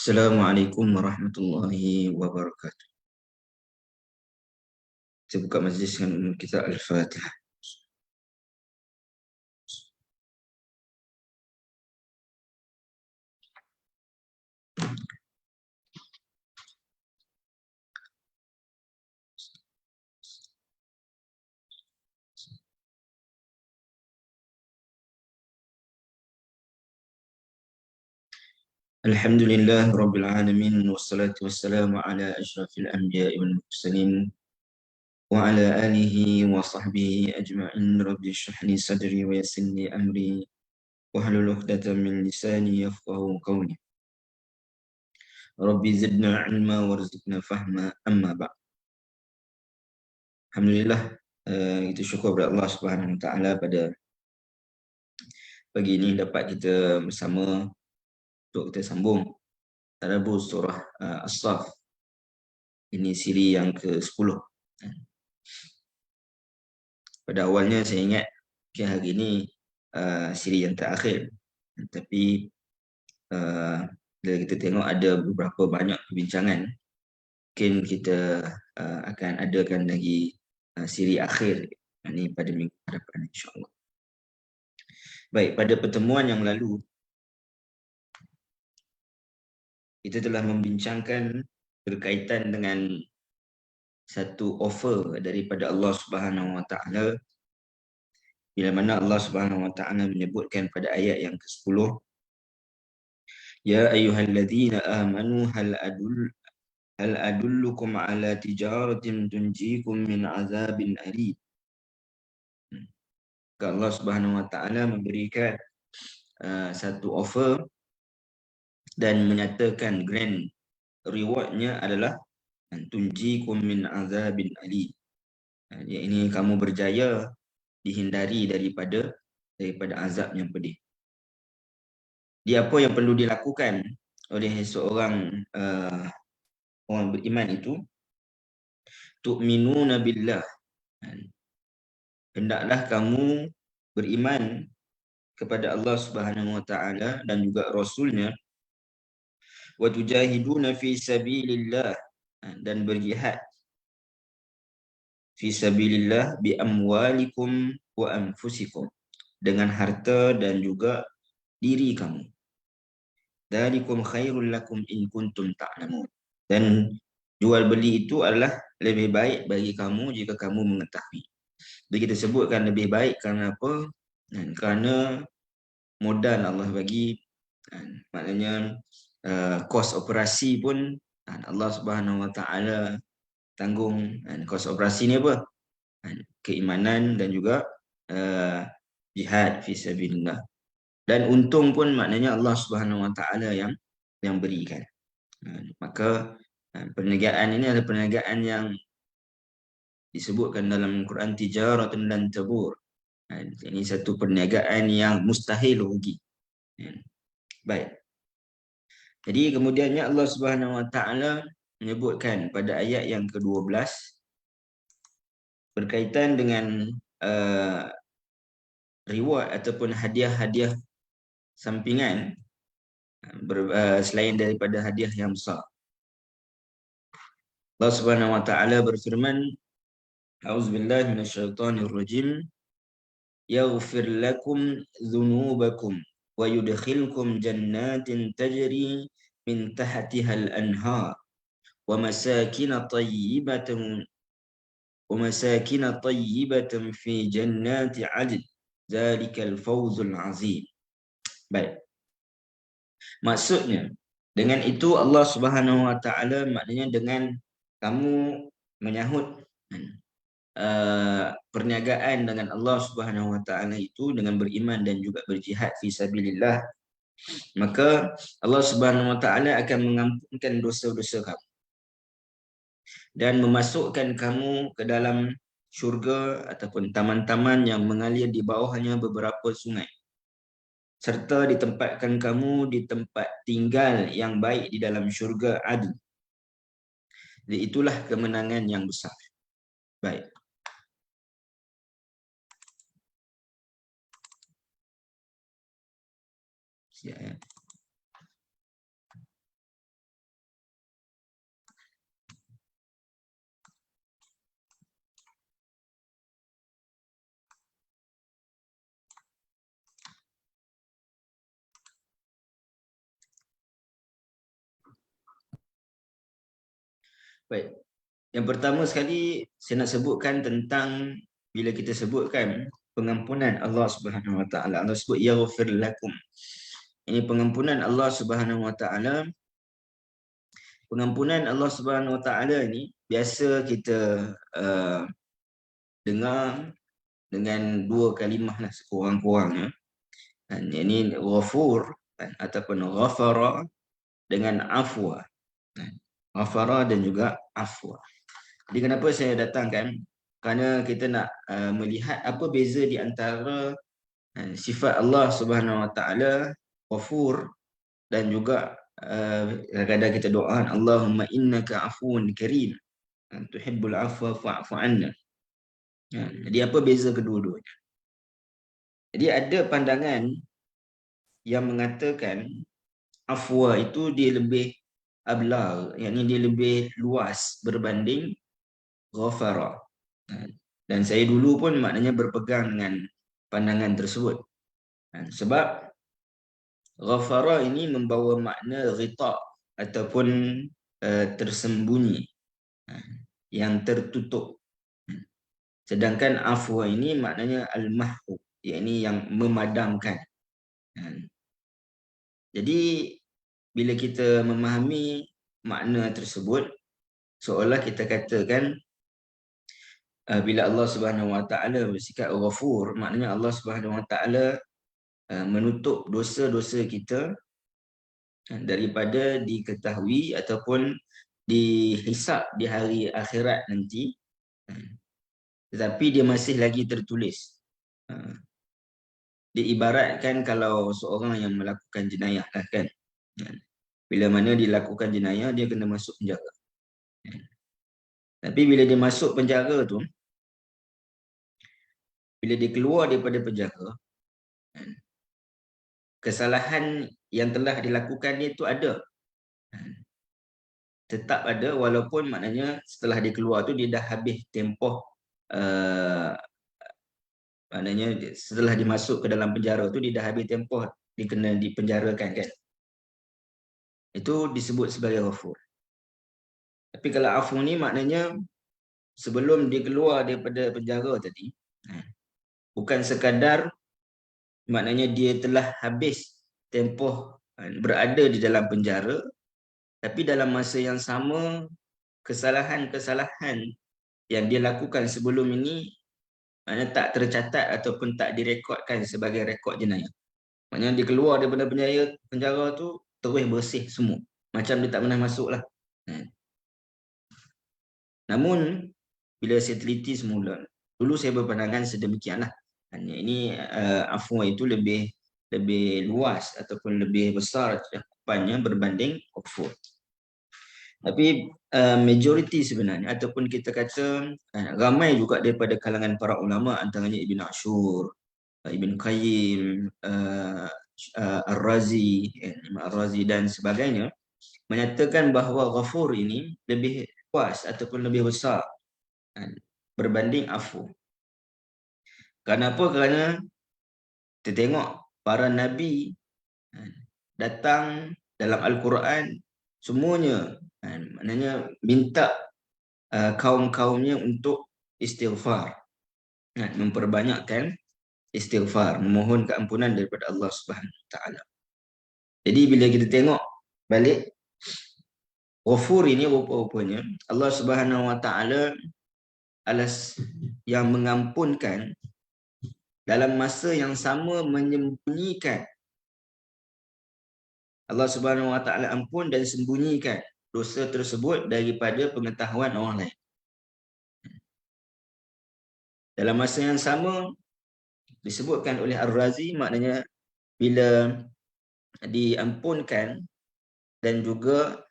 Assalamualaikum warahmatullahi wabarakatuh. Saya buka majlis dengan kita Al-Fatihah. Alhamdulillah Rabbil Alamin. Wassalatu wassalamu ala ashrafil anbiya wal mursalin wa ala alihi wa sahbihi ajma'in. Rabbi shrah li sadri wa yassir li amri wahlul 'uqdatam min lisani yafqahu qawli. Rabbi zidna ilma warzuqna fahma, amma ba'd. Alhamdulillah, kita syukur kepada Allah Subhanahu wa taala pada pagi ini dapat kita bersama untuk kita sambung tadabbur surah As-Saff. Ini siri yang ke-10. Pada awalnya saya ingat hari ini siri yang terakhir. Tapi bila kita tengok ada beberapa banyak perbincangan, mungkin kita akan adakan lagi siri akhir ini pada minggu hadapan, insya-Allah. Baik, pada pertemuan yang lalu kita telah membincangkan berkaitan dengan satu offer daripada Allah Subhanahu wa taala, bila mana Allah Subhanahu wa taala menyebutkan pada ayat yang ke-10, ya ayyuhalladzina amanu hal adullukum ala tijaratin tunjikum min azabin alim. Allah Subhanahu wa taala memberikan satu offer dan menyatakan grand rewardnya adalah tunjikum min azabin alim. Ini kamu berjaya dihindari daripada azab yang pedih. Dia apa yang perlu dilakukan oleh seorang orang beriman itu? Tu'minuna billah. Hendaklah kamu beriman kepada Allah Subhanahu wa taala dan juga rasulnya, wa tujahiduna fi sabilillah, dan berjihad fi sabilillah bi amwalikum wa anfusikum, dengan harta dan juga diri kamu. Dzalikum khairul lakum in kuntum ta'lamun. Dan jual beli itu adalah lebih baik bagi kamu jika kamu mengetahui. Jadi kita sebutkan lebih baik kerana apa? Kerana modal Allah bagi, maknanya kos operasi pun Allah Subhanahu wa taala tanggung. Kos operasi ni apa? Keimanan dan juga jihad fi sabilillah. Dan untung pun maknanya Allah Subhanahu wa taala yang berikan. Maka perniagaan ini adalah perniagaan yang disebutkan dalam Quran tijaratun lan tabur. Ini satu perniagaan yang mustahil rugi. Baik. Jadi kemudiannya Allah Subhanahu wa taala menyebutkan pada ayat yang ke-12 berkaitan dengan reward ataupun hadiah-hadiah sampingan selain daripada hadiah yang besar. Allah Subhanahu wa taala berfirman, A'udzubillahi minasyaitonirrajim, yaghfir lakum dzunubakum wa yudkhilkum jannatin tajri min tahtihal anhar wa masakin tayyibatan fi jannati 'adn dzalikal fawzul 'azim. Baik. Maksudnya dengan itu Allah Subhanahu wa taala, maknanya dengan kamu menyahut perniagaan dengan Allah Subhanahu wa taala itu dengan beriman dan juga berjihad fi sabilillah, maka Allah Subhanahu wa taala akan mengampunkan dosa-dosa kamu dan memasukkan kamu ke dalam syurga ataupun taman-taman yang mengalir di bawahnya beberapa sungai, serta ditempatkan kamu di tempat tinggal yang baik di dalam syurga adil. Jadi itulah kemenangan yang besar. Baik. Baik. Yang pertama sekali saya nak sebutkan tentang bila kita sebutkan pengampunan Allah Subhanahu Wa Taala. Allah sebut yaghfir lakum. Ini pengampunan Allah Subhanahu Wa Taala. Pengampunan Allah Subhanahu Wa Taala ni biasa kita dengar dengan dua kalimah lah sekurang-kurangnya. Dan ini ghafur ataupun ghafara dengan afwa. Ghafara dan juga afwa. Jadi kenapa saya datangkan? Kerana kita nak melihat apa beza di antara sifat Allah Subhanahu Wa Taala ghafur dan juga kadang-kadang kita doa Allahumma innaka afuwun karim tuhibbul afwa fa'fu anna. Jadi apa beza kedua-duanya? Jadi ada pandangan yang mengatakan afwa itu dia lebih ablag, yakni dia lebih luas berbanding ghafara. Dan saya dulu pun maknanya berpegang dengan pandangan tersebut. Sebab ghafara ini membawa makna ghita ataupun tersembunyi, yang tertutup. Sedangkan afwa ini maknanya al-mahwu, yakni yang memadamkan. Jadi bila kita memahami makna tersebut, seolah kita katakan bila Allah Subhanahu Wa Taala bersikap ghafur, maknanya Allah Subhanahu Wa Taala menutup dosa-dosa kita daripada diketahui ataupun dihisap di hari akhirat nanti, tetapi dia masih lagi tertulis. Diibaratkan kalau seorang yang melakukan jenayah lah kan, bila mana dilakukan jenayah dia kena masuk penjara. Tapi bila dia masuk penjara tu, bila dia keluar daripada penjara, kesalahan yang telah dilakukan dia tu ada, tetap ada, walaupun maknanya setelah dia keluar tu dia dah habis tempoh maknanya setelah dimasuk ke dalam penjara tu dia dah habis tempoh dia kena dipenjarakan kan. Itu disebut sebagai ghafur. Tapi kalau afu ni maknanya sebelum dia keluar daripada penjara tadi, bukan sekadar maknanya dia telah habis tempoh berada di dalam penjara, tapi dalam masa yang sama kesalahan-kesalahan yang dia lakukan sebelum ini maknanya tak tercatat ataupun tak direkodkan sebagai rekod jenayah. Maknanya dia keluar daripada penjara tu terus bersih semua, macam dia tak pernah masuk lah. Namun bila saya teliti semula, dulu saya berpandangan sedemikianlah. Ini afwa itu lebih luas ataupun lebih besar cakupannya berbanding ghafur. Tapi majoriti sebenarnya, ataupun kita kata ramai juga daripada kalangan para ulama, antaranya Ibn Ashur, Ibn Qayyim, Ar-Razi, Imam Ar-Razi dan sebagainya, menyatakan bahawa ghafur ini lebih luas ataupun lebih besar berbanding afu. Kenapa? Kerana kita tengok para nabi datang dalam Al-Quran, semuanya maknanya minta kaum-kaumnya untuk istighfar, memperbanyakkan istighfar, memohon keampunan daripada Allah Subhanahu Wa Taala. Jadi bila kita tengok balik, ghafur ini rupa-rupanya Allah Subhanahu Wa Taala alas yang mengampunkan, dalam masa yang sama menyembunyikan. Allah Subhanahu Wa Taala ampun dan sembunyikan dosa tersebut daripada pengetahuan orang lain. Dalam masa yang sama disebutkan oleh Ar-Razi, maknanya bila diampunkan dan juga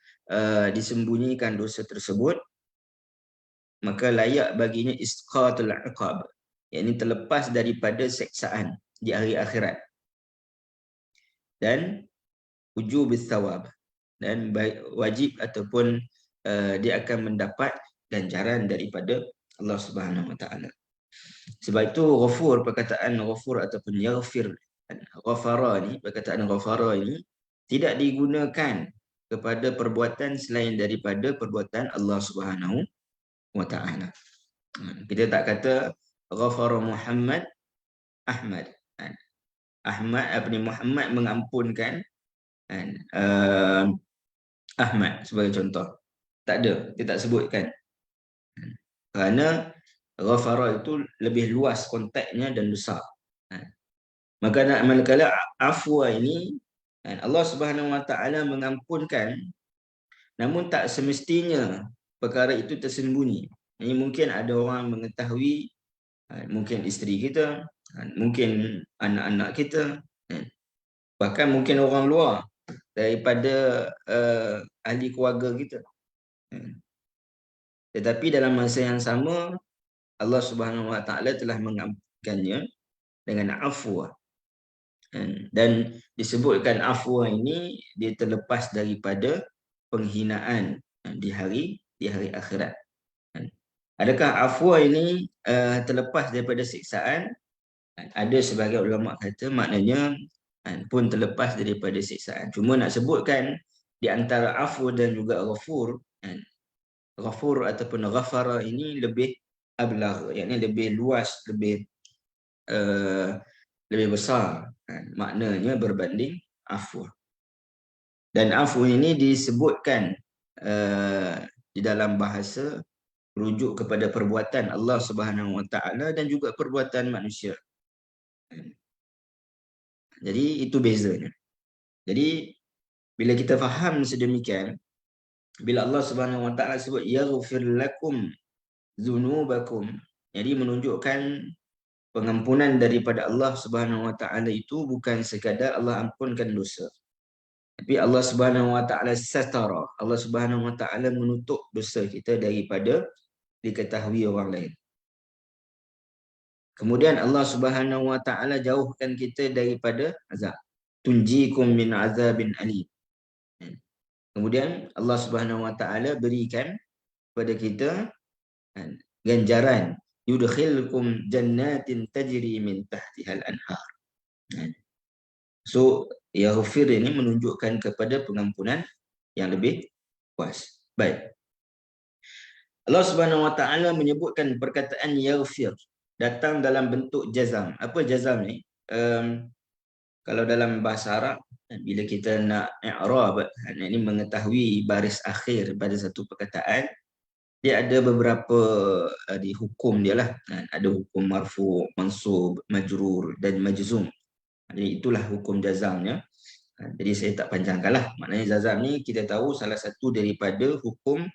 disembunyikan dosa tersebut, maka layak baginya isqatul iqab, yakni terlepas daripada seksaan di hari akhirat, dan wujubis thawab, dan wajib ataupun dia akan mendapat ganjaran daripada Allah Subhanahu Wa Taala. Sebab itu ghafur, perkataan ghafur ataupun yaghfir, ghafara ni, perkataan ghafara ini tidak digunakan kepada perbuatan selain daripada perbuatan Allah Subhanahu wa taala. Kita tak kata ghafara Muhammad Ahmad. Ahmad Muhammad mengampunkan Ahmad sebagai contoh. Tak ada, kita tak sebutkan. Kerana ghafara itu lebih luas konteksnya dan besar. Maka manakala afwa ini Allah Subhanahu wa taala mengampunkan, namun tak semestinya perkara itu tersembunyi. Ini mungkin ada orang mengetahui, mungkin isteri kita, mungkin anak-anak kita, bahkan mungkin orang luar daripada ahli keluarga kita. Tetapi dalam masa yang sama Allah Subhanahu wa taala telah mengampunkannya dengan afwa. Dan disebutkan afwa ini dia terlepas daripada penghinaan di hari akhirat. Adakah afwa ini terlepas daripada siksaan? Ada sebagai ulama kata maknanya pun terlepas daripada siksaan. Cuma nak sebutkan di antara afwa dan juga ghafur, ghafur ataupun ghafara ini lebih ablagh, yakni lebih luas, lebih besar maknanya berbanding afwa. Dan afwa ini disebutkan di dalam bahasa rujuk kepada perbuatan Allah Subhanahu wa taala dan juga perbuatan manusia. Jadi itu bezanya. Jadi bila kita faham sedemikian, bila Allah Subhanahu wa taala sebut yaghfir lakum dzunubakum, jadi menunjukkan pengampunan daripada Allah Subhanahu wa taala itu bukan sekadar Allah ampunkan dosa. Tapi Allah Subhanahu wa taala satara. Allah Subhanahu wa taala menutup dosa kita daripada diketahui orang lain. Kemudian Allah Subhanahu wa taala jauhkan kita daripada azab. Tunjikum min azabin alim. Kemudian Allah Subhanahu wa taala berikan kepada kita ganjaran, yudkhilkum jannatin tajri min tahtihal anhar. So yaghfir ini menunjukkan kepada pengampunan yang lebih luas. Baik. Allah Subhanahu wa taala menyebutkan perkataan yaghfir datang dalam bentuk jazam. Apa jazam ni? Kalau dalam bahasa Arab, bila kita nak i'rab, ini mengetahui baris akhir pada satu perkataan, dia ada beberapa di hukum dia lah. Ada hukum marfu, mansub, majrur dan majzum. Jadi itulah hukum jazamnya. Jadi saya tak panjangkanlah. Maknanya jazam ni kita tahu salah satu daripada hukum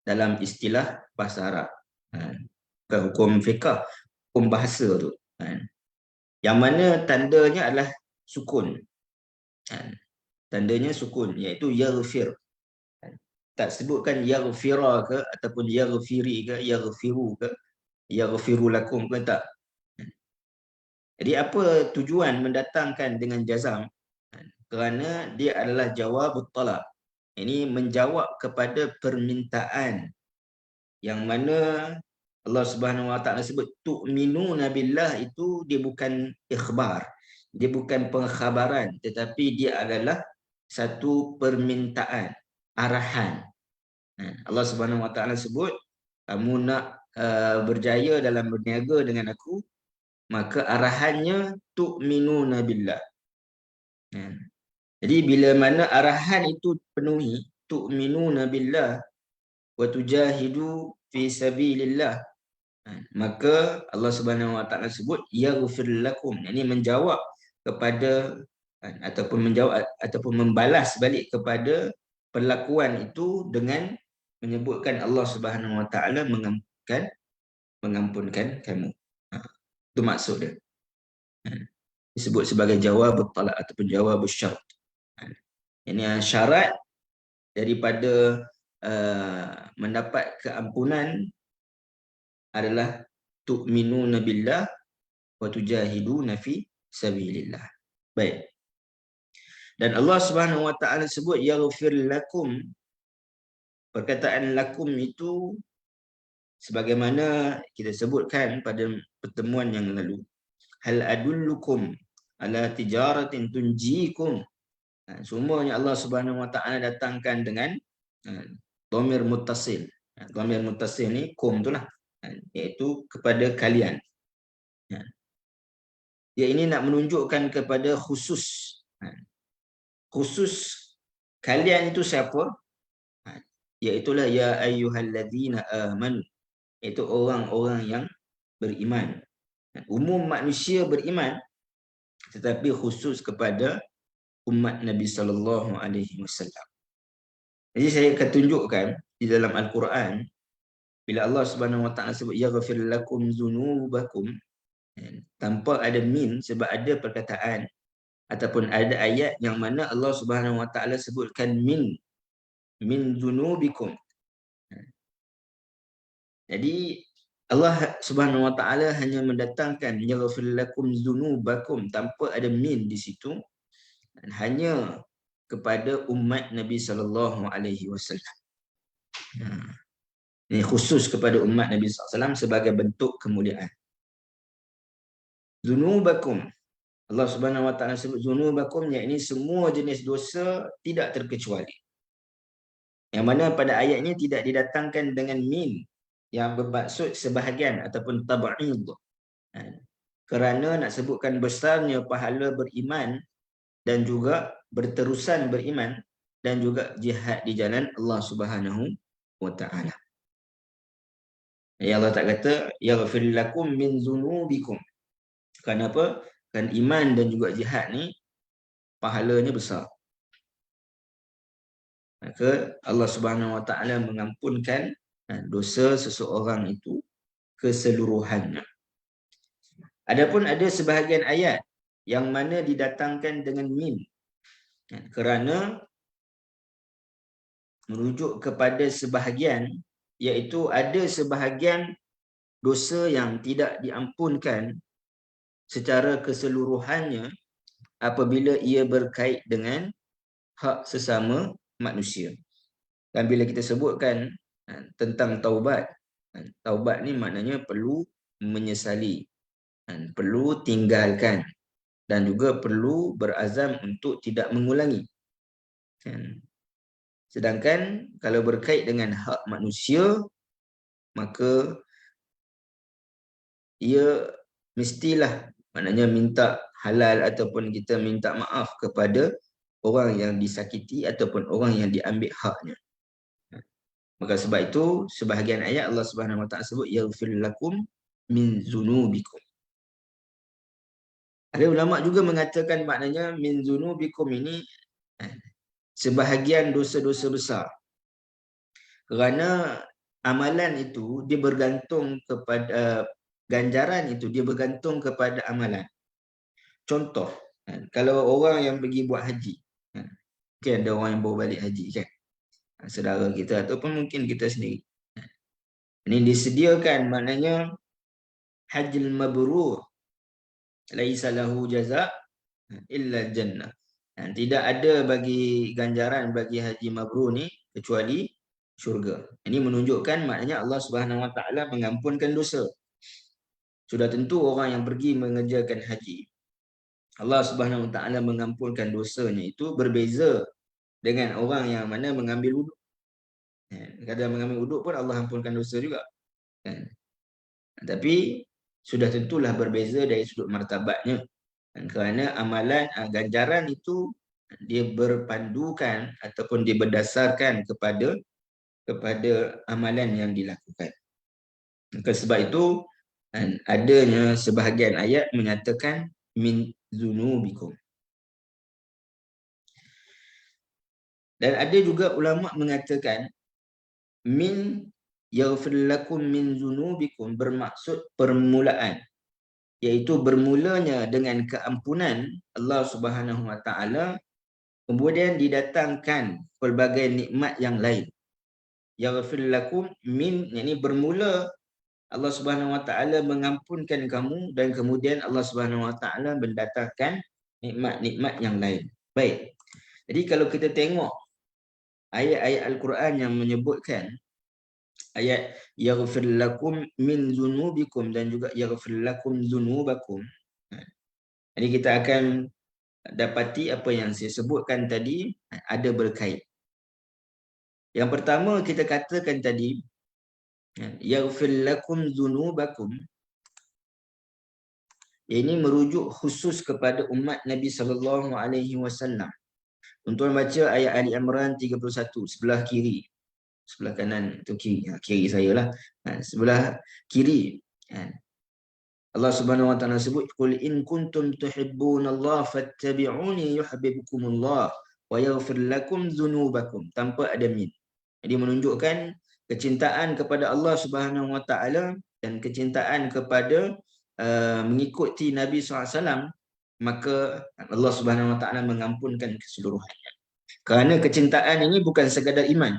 dalam istilah bahasa Arab. Bukan hukum fiqh, hukum bahasa tu. Yang mana tandanya adalah sukun. Tandanya sukun, iaitu yaghfir. Tak sebutkan yaghfira ke ataupun yaghfiri ke, yaghfiru ke, yaghfiru lakum ke, tak. Jadi apa tujuan mendatangkan dengan jazam? Kerana dia adalah jawab talab. Ini menjawab kepada permintaan yang mana Allah Subhanahu wa taala sebut tu'minuna billah, itu dia bukan ikhbar. Dia bukan pengkhabaran, tetapi dia adalah satu permintaan, arahan. Allah Subhanahu wa taala sebut, kamu nak berjaya dalam berniaga dengan aku, maka arahannya tu'minuna billah. Jadi bila mana arahan itu penuhi, tu'minuna billah wa tujahidu fi sabilillah, maka Allah Subhanahu wa taala sebut yaghfir lakum. Ini menjawab kepada ataupun membalas balik kepada perlakuan itu dengan menyebutkan Allah Subhanahu wa taala mengampunkan kamu. Itu maksud dia. Disebut sebagai jawab talab ataupun jawab syarat. Ini syarat daripada mendapat keampunan adalah tu'minuna billah wa tujahiduna fi sabilillah. Baik. Dan Allah Subhanahu wa taala sebut yaghfir lakum. Perkataan lakum itu sebagaimana kita sebutkan pada pertemuan yang lalu, hal adullukum ala tijaratin tunjikum Semuanya Allah Subhanahu Wa Taala datangkan dengan dhamir muttasil. Dhamir muttasil ni kum itulah, iaitu kepada kalian. Dia ini nak menunjukkan kepada khusus. Khusus kalian itu siapa? Iaitulah ya ayyuhalladzina amanu. Itu orang-orang yang beriman. Umum manusia beriman, tetapi khusus kepada umat Nabi sallallahu alaihi wasallam. Jadi saya akan tunjukkan di dalam Al-Quran, bila Allah Subhanahu wa taala sebut yaghfir lakum dzunubakum, tanpa ada min, sebab ada perkataan ataupun ada ayat yang mana Allah Subhanahu wa taala sebutkan min dzunubikum. Jadi Allah Subhanahu wa taala hanya mendatangkan yaghfir lakum dzunubakum tanpa ada min di situ, dan hanya kepada umat Nabi sallallahu alaihi wasallam. Ini khusus kepada umat Nabi sallallahu alaihi wasallam sebagai bentuk kemuliaan. Dzunubakum, Allah Subhanahu wa taala sebut dzunubakum, yakni semua jenis dosa tidak terkecuali. Yang mana pada ayat ini tidak didatangkan dengan min yang bermaksud sebahagian ataupun tab'id. Kerana nak sebutkan besarnya pahala beriman dan juga berterusan beriman dan juga jihad di jalan Allah Subhanahu wa taala. Ya Allah tak kata yaghfir lakum min dzunubikum. Kenapa? Kan iman dan juga jihad ni pahalanya besar. Maka Allah Subhanahu wa taala mengampunkan dosa seseorang itu keseluruhannya. Adapun ada sebahagian ayat yang mana didatangkan dengan min, kerana merujuk kepada sebahagian, iaitu ada sebahagian dosa yang tidak diampunkan secara keseluruhannya apabila ia berkait dengan hak sesama manusia. Dan bila kita sebutkan tentang taubat, taubat ni maknanya perlu menyesali, perlu tinggalkan, dan juga perlu berazam untuk tidak mengulangi. Sedangkan kalau berkait dengan hak manusia, maka ia mestilah, maknanya minta halal ataupun kita minta maaf kepada orang yang disakiti ataupun orang yang diambil haknya. Maka sebab itu sebahagian ayat Allah Subhanahu wa taala sebut yaghfir lakum min dzunubikum. Ada ulama juga mengatakan maknanya min dzunubikum ini sebahagian dosa-dosa besar. Kerana amalan itu dia bergantung kepada ganjaran itu, dia bergantung kepada amalan. Contoh, kalau orang yang pergi buat haji, mungkin ada orang yang bawa balik haji kan, saudara kita ataupun mungkin kita sendiri. Ini disediakan, maknanya hajjul mabrur laisa lahu jaza illa jannah. Tidak ada bagi ganjaran bagi haji mabrur ni kecuali syurga. Ini menunjukkan maknanya Allah Subhanahu wa taala mengampunkan dosa. Sudah tentu orang yang pergi mengerjakan haji, Allah Subhanahu wa taala mengampunkan dosanya itu berbeza dengan orang yang mana mengambil wuduk. Kadang mengambil wuduk pun Allah ampunkan dosa juga. Tapi sudah tentulah berbeza dari sudut martabatnya. Kerana amalan ganjaran itu dia berpandukan ataupun dia berdasarkan kepada amalan yang dilakukan. Maka sebab itu adanya sebahagian ayat menyatakan min dzunubikum. Dan ada juga ulama mengatakan min yaghfir lakum min dzunubikum bermaksud permulaan, iaitu bermulanya dengan keampunan Allah Subhanahu wa taala, kemudian didatangkan pelbagai nikmat yang lain. Yaghfir lakum min, yakni bermula Allah Subhanahu wa taala mengampunkan kamu dan kemudian Allah Subhanahu wa taala mendatangkan nikmat-nikmat yang lain. Baik. Jadi kalau kita tengok ayat-ayat Al-Quran yang menyebutkan ayat yaghfir lakum min dzunubikum dan juga yaghfir lakum dzunubakum. Jadi kita akan dapati apa yang saya sebutkan tadi ada berkait. Yang pertama kita katakan tadi, yaghfir lakum dzunubakum, ini merujuk khusus kepada umat Nabi sallallahu alaihi wasallam. Untuk membaca ayat Ali Imran 31 sebelah kiri. Sebelah kanan tu kiri, kiri saya lah. Sebelah kiri. Allah Subhanahu wa taala sebut, qul in kuntum tuhibbunallaha fattabi'uni yuhibbukumullah wa yaghfir lakum dzunubakum, tanpa ada min. Jadi menunjukkan kecintaan kepada Allah Subhanahu wa taala dan kecintaan kepada mengikuti Nabi SAW, maka Allah Subhanahu wa taala mengampunkan keseluruhannya. Kerana kecintaan ini bukan sekadar iman.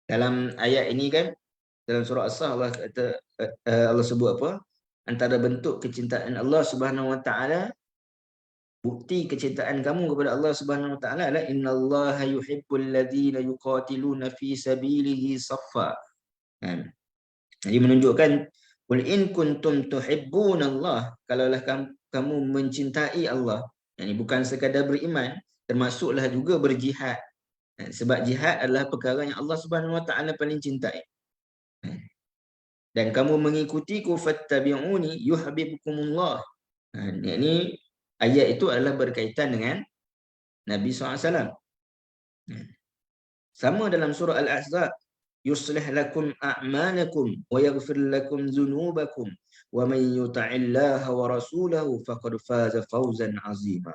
Dalam ayat ini kan, dalam surah As-Sah Allah kata, Allah sebut apa? Antara bentuk kecintaan Allah Subhanahu wa taala, bukti kecintaan kamu kepada Allah Subhanahu wa taala adalah innallaha yuhibbul ladzina yuqatiluna fi sabilihi saffa. Jadi menunjukkan qul in kuntum tuhibbunallah, kalaulah kamu mencintai Allah, ini bukan sekadar beriman, termasuklah juga berjihad. Sebab jihad adalah perkara yang Allah Subhanahu wa taala paling cintai. Dan kamu mengikutiku fattabi'uni yuhibbukumullah. Ini ayat itu adalah berkaitan dengan Nabi SAW. Sama dalam surah Al-Ahzab, yuslih lakum a'malakum wa yaghfir lakum dzunubakum wa man yuti'illaha wa rasulahu faqad faza fawzan 'azima.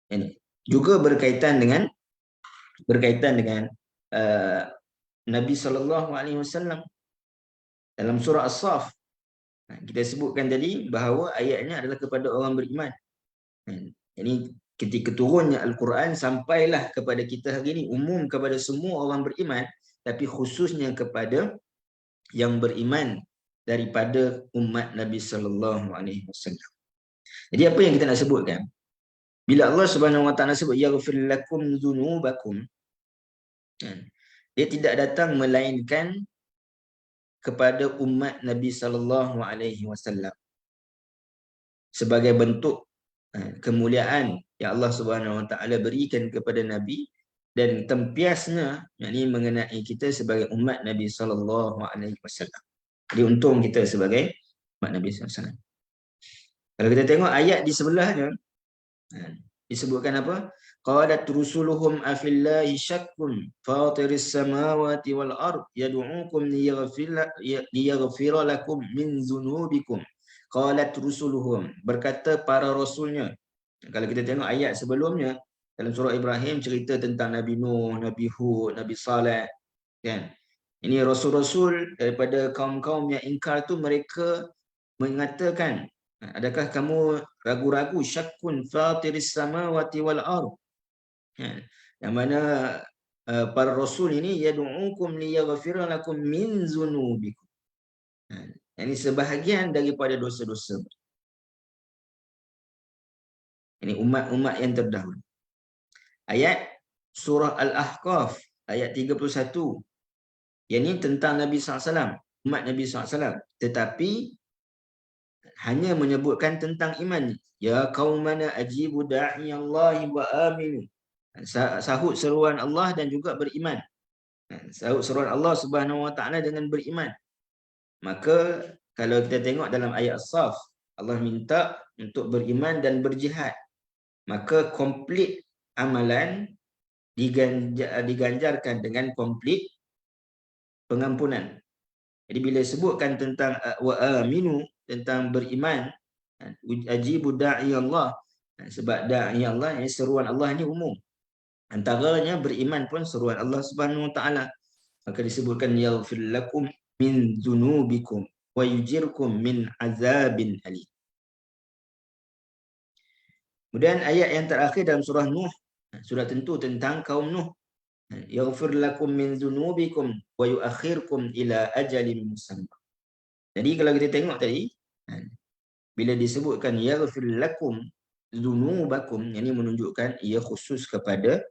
Ini juga berkaitan dengan Nabi SAW dalam surah As-Saff. Kita sebutkan tadi bahawa ayatnya adalah kepada orang beriman. Ini ketika turunnya Al-Quran sampailah kepada kita hari ini, umum kepada semua orang beriman, tapi khususnya kepada yang beriman daripada umat Nabi SAW. Jadi apa yang kita nak sebutkan? Bila Allah Subhanahu wa taala sebut yaghfir lakum dzunubakum, dia tidak datang melainkan kepada umat Nabi SAW sebagai bentuk kemuliaan yang Allah Subhanahu wa taala berikan kepada Nabi, dan tempiasnya yakni mengenai kita sebagai umat Nabi SAW. Jadi untung kita sebagai umat Nabi SAW. Kalau kita tengok ayat di sebelahnya, disebutkan apa? Qalat rusuluhum afillahi syakkun fatiris samawati wal ard yad'ukum liyaghfira lakum min dzunubikum. Qalat rusuluhum, berkata para rasulnya. Kalau kita tengok ayat sebelumnya dalam surah Ibrahim, cerita tentang Nabi Nuh, Nabi Hud, Nabi Saleh, kan? Ini rasul-rasul daripada kaum-kaum yang ingkar tu, mereka mengatakan, adakah kamu ragu-ragu, syakkun fatiris samawati wal ard, yang mana para rasul ini yad'ukum liyaghfira lakum min dzunubikum, ini sebahagian daripada dosa-dosa. Ini umat-umat yang terdahulu. Ayat surah Al-Ahqaf ayat 31, yang ini tentang Nabi SAW, umat Nabi SAW, tetapi hanya menyebutkan tentang iman. Ya qaumana ajibu da'i Allah wa aminu, sahut seruan Allah dan juga beriman. Sahut seruan Allah Subhanahu wa taala dengan beriman. Maka kalau kita tengok dalam ayat As-Saff, Allah minta untuk beriman dan berjihad. Maka komplit amalan diganjarkan dengan komplit pengampunan. Jadi bila sebutkan tentang wa aminu, tentang beriman, ajibu da'i Allah, sebab da'i Allah, seruan Allah ini umum. Antaranya beriman pun seruan Allah Subhanahu wa taala. Maka disebutkan yaghfir lakum min dzunubikum wa yujirkum min azabin alim. Kemudian ayat yang terakhir dalam surah Nuh sudah tentu tentang kaum Nuh. Yaghfir lakum min dzunubikum wa yuakhirkum ila ajalin musamma. Jadi kalau kita tengok tadi, bila disebutkan yaghfir lakum dzunubakum, ini menunjukkan ia khusus kepada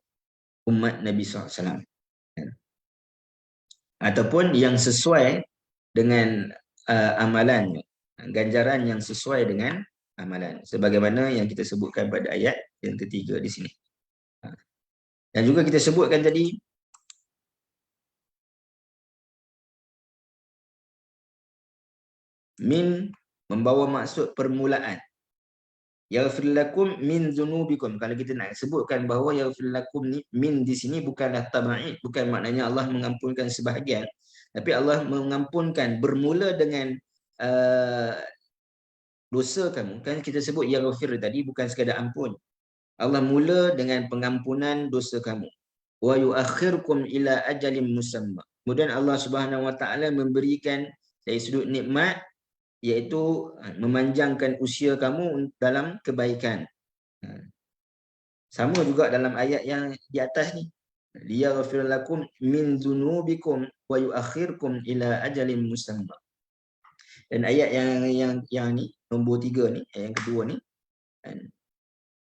umat Nabi SAW, ataupun yang sesuai dengan amalannya. ganjaran yang sesuai dengan amalan, sebagaimana yang kita sebutkan pada ayat yang ketiga di sini. Dan juga kita sebutkan tadi, min membawa maksud permulaan. Yaghfir lakum min dzunubikum. Kalau kita nak sebutkan bahawa yaghfir lakum ni, min di sini bukanlah tab'id, bukan maknanya Allah mengampunkan sebahagian, tapi Allah mengampunkan bermula dengan dosa kamu. Kan kita sebut yaghfir tadi bukan sekadar ampun. Allah mula dengan pengampunan dosa kamu. Wa yuakhirkum ila ajalin musamma. Kemudian Allah Subhanahu wa taala memberikan dari sudut nikmat, iaitu memanjangkan usia kamu dalam kebaikan. Sama juga dalam ayat yang di atas ni, liyaghfir lakum min dzunubikum wa yuakhirkum ila ajalin musamma. Dan ayat yang ni nombor 3 ni, ayat yang kedua ni,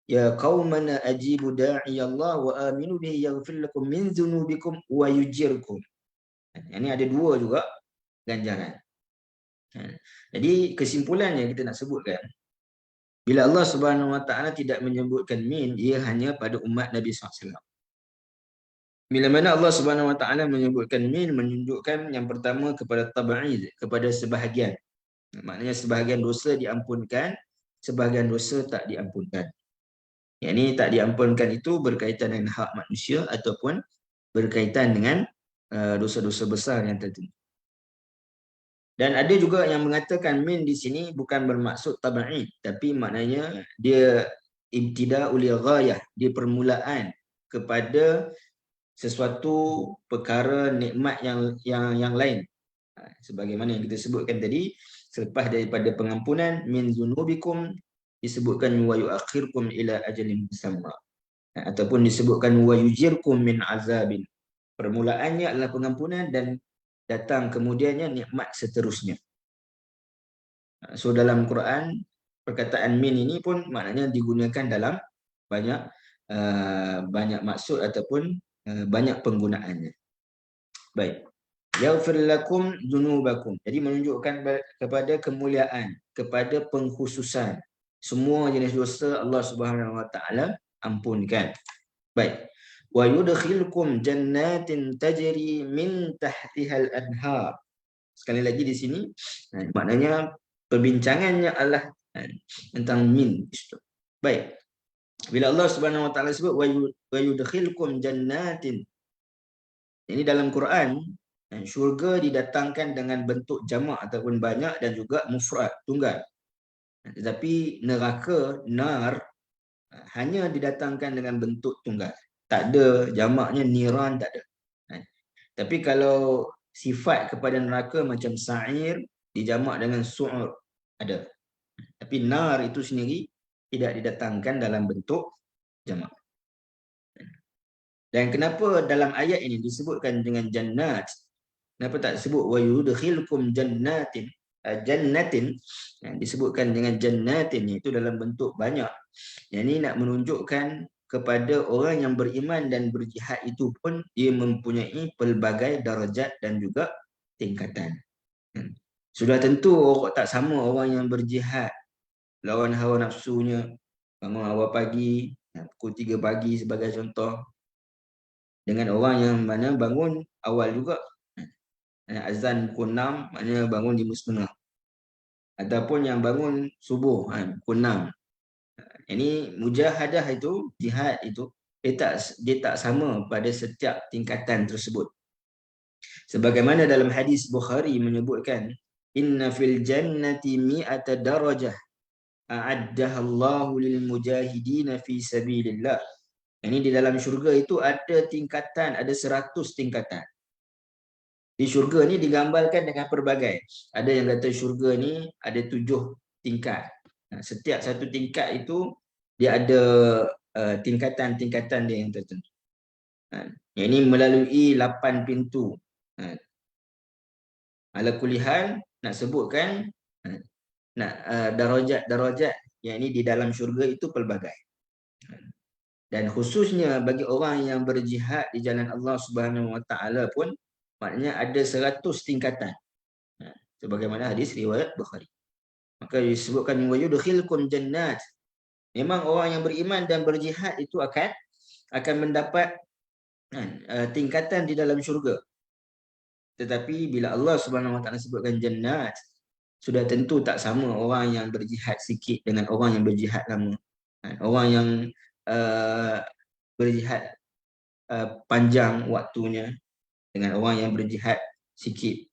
ya qaumana ajibu da'i Allah wa aminu bihi yaghfir lakum min dzunubikum wa yujirkum. Ini ada dua juga ganjaran. Jadi kesimpulannya kita nak sebutkan, bila Allah Subhanahu Wa Taala tidak menyebutkan min, ia hanya pada umat Nabi SAW. Bila mana Allah Subhanahu Wa Taala menyebutkan min, menunjukkan yang pertama kepada tab'id, kepada sebahagian. Maknanya sebahagian dosa diampunkan, sebahagian dosa tak diampunkan. Yang ini tak diampunkan itu berkaitan dengan hak manusia ataupun berkaitan dengan dosa-dosa besar yang tertentu. Dan ada juga yang mengatakan min di sini bukan bermaksud tab'id, tapi maknanya dia ibtida'ul ghayah, dia permulaan kepada sesuatu perkara nikmat yang lain. Sebagaimana yang kita sebutkan tadi, selepas daripada pengampunan min dzunubikum disebutkan wa yuakhirkum ila ajalin musamma, ataupun disebutkan wa yujirkum min azabin. Permulaannya adalah pengampunan dan datang kemudiannya nikmat seterusnya. So dalam Quran, perkataan min ini pun maknanya digunakan dalam banyak maksud ataupun banyak penggunaannya. Baik. Yaghfir lakum dzunubakum. Jadi menunjukkan kepada kemuliaan, kepada pengkhususan. Semua jenis dosa Allah Subhanahu Wa Taala ampunkan. Baik. Wa yudkhilkum jannatin tajri min tahtihal anhar. Sekali lagi di sini, maknanya perbincangannya adalah tentang min. Baik. Bila Allah Subhanahu Wa Taala sebut wa yudkhilkum jannatin, ini dalam Quran, syurga didatangkan dengan bentuk jamak ataupun banyak dan juga mufrad, tunggal. Tetapi neraka, nar, hanya didatangkan dengan bentuk tunggal. Tak ada jamaknya, niran tak ada. Tapi kalau sifat kepada neraka macam sa'ir, dijamak dengan su'ur, ada. Tapi nar itu sendiri tidak didatangkan dalam bentuk jamak. Dan kenapa dalam ayat ini disebutkan dengan jannat? Kenapa tak disebut wa yudkhilkum jannatin? Jannatin disebutkan dengan jannatin, itu dalam bentuk banyak. Yang ini nak menunjukkan kepada orang yang beriman dan berjihad itu pun dia mempunyai pelbagai darajat dan juga tingkatan. Sudah tentu tak sama orang yang berjihad lawan hawa nafsunya, bangun awal pagi, pukul 3 pagi sebagai contoh, dengan orang yang mana bangun awal juga, azan pukul 6, maknanya bangun 5.30. Ataupun yang bangun subuh pukul 6. Ini mujahadah itu, jihad itu, dia tak sama pada setiap tingkatan tersebut. Sebagaimana dalam hadis Bukhari menyebutkan, inna fil jannati mi'ata darajah a'addaha Allahu lil mujahidina fi sabilillah. Ini di dalam syurga itu ada tingkatan, ada 100 tingkatan. Di syurga ni digambarkan dengan pelbagai. Ada yang kata syurga ni ada 7 tingkat. Setiap satu tingkat itu dia ada tingkatan-tingkatan dia yang tertentu. Yang ini melalui 8 pintu. Ala kulihan nak sebutkan darajat-darajat yang ini di dalam syurga itu pelbagai. Dan khususnya bagi orang yang berjihad di jalan Allah Subhanahu Wa Taala pun maknanya ada 100 tingkatan. Sebagaimana hadis riwayat Bukhari. Maka disebutkan wa yudkhilkum jannat. Memang orang yang beriman dan berjihad itu akan mendapat tingkatan di dalam syurga. Tetapi bila Allah Subhanahu Wa Taala sebutkan jannat, sudah tentu tak sama orang yang berjihad sikit dengan orang yang berjihad lama. Orang yang berjihad panjang waktunya dengan orang yang berjihad sikit.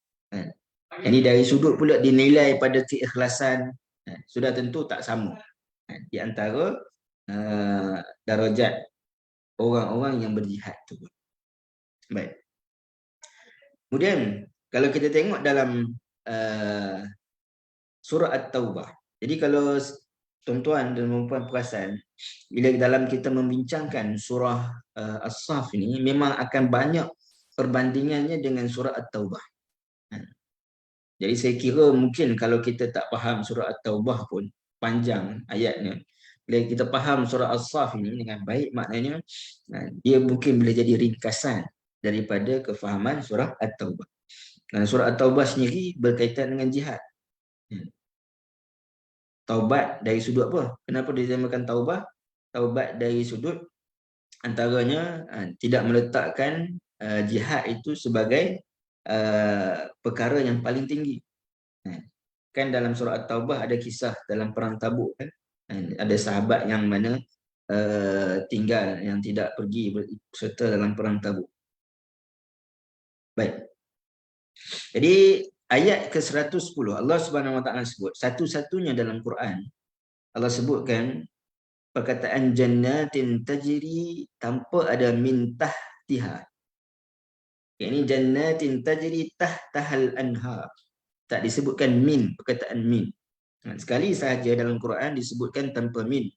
Jadi dari sudut pula dinilai pada keikhlasan, sudah tentu tak sama di antara darajat orang-orang yang berjihad tu. Baik. Kemudian kalau kita tengok dalam surah At-Taubah. Jadi kalau tuan-tuan dan puan-puan perasan, bila dalam kita membincangkan surah As-Saff ini, memang akan banyak perbandingannya dengan surah At-Taubah. Jadi saya kira mungkin kalau kita tak faham surah At-Taubah pun, panjang ayatnya, bila kita faham surah As-Saff ini dengan baik, maknanya dia mungkin boleh jadi ringkasan daripada kefahaman surah At-Taubah. Dan surah At-Taubah sendiri berkaitan dengan jihad. Taubat dari sudut apa? Kenapa dinamakan taubah? Taubat dari sudut antaranya tidak meletakkan jihad itu sebagai perkara yang paling tinggi. Kan dalam surah At-Taubah ada kisah dalam perang Tabuk kan? Ada sahabat yang mana tinggal, yang tidak pergi serta dalam perang Tabuk. Baik. Jadi ayat ke-110 Allah Subhanahu Wa Taala sebut satu-satunya dalam Quran Allah sebutkan perkataan jannatin tajri tanpa ada min tahtiha. Ini jannatin tajri tahtahal anhar. Tak disebutkan min, perkataan min. Sekali sahaja dalam Quran disebutkan tanpa min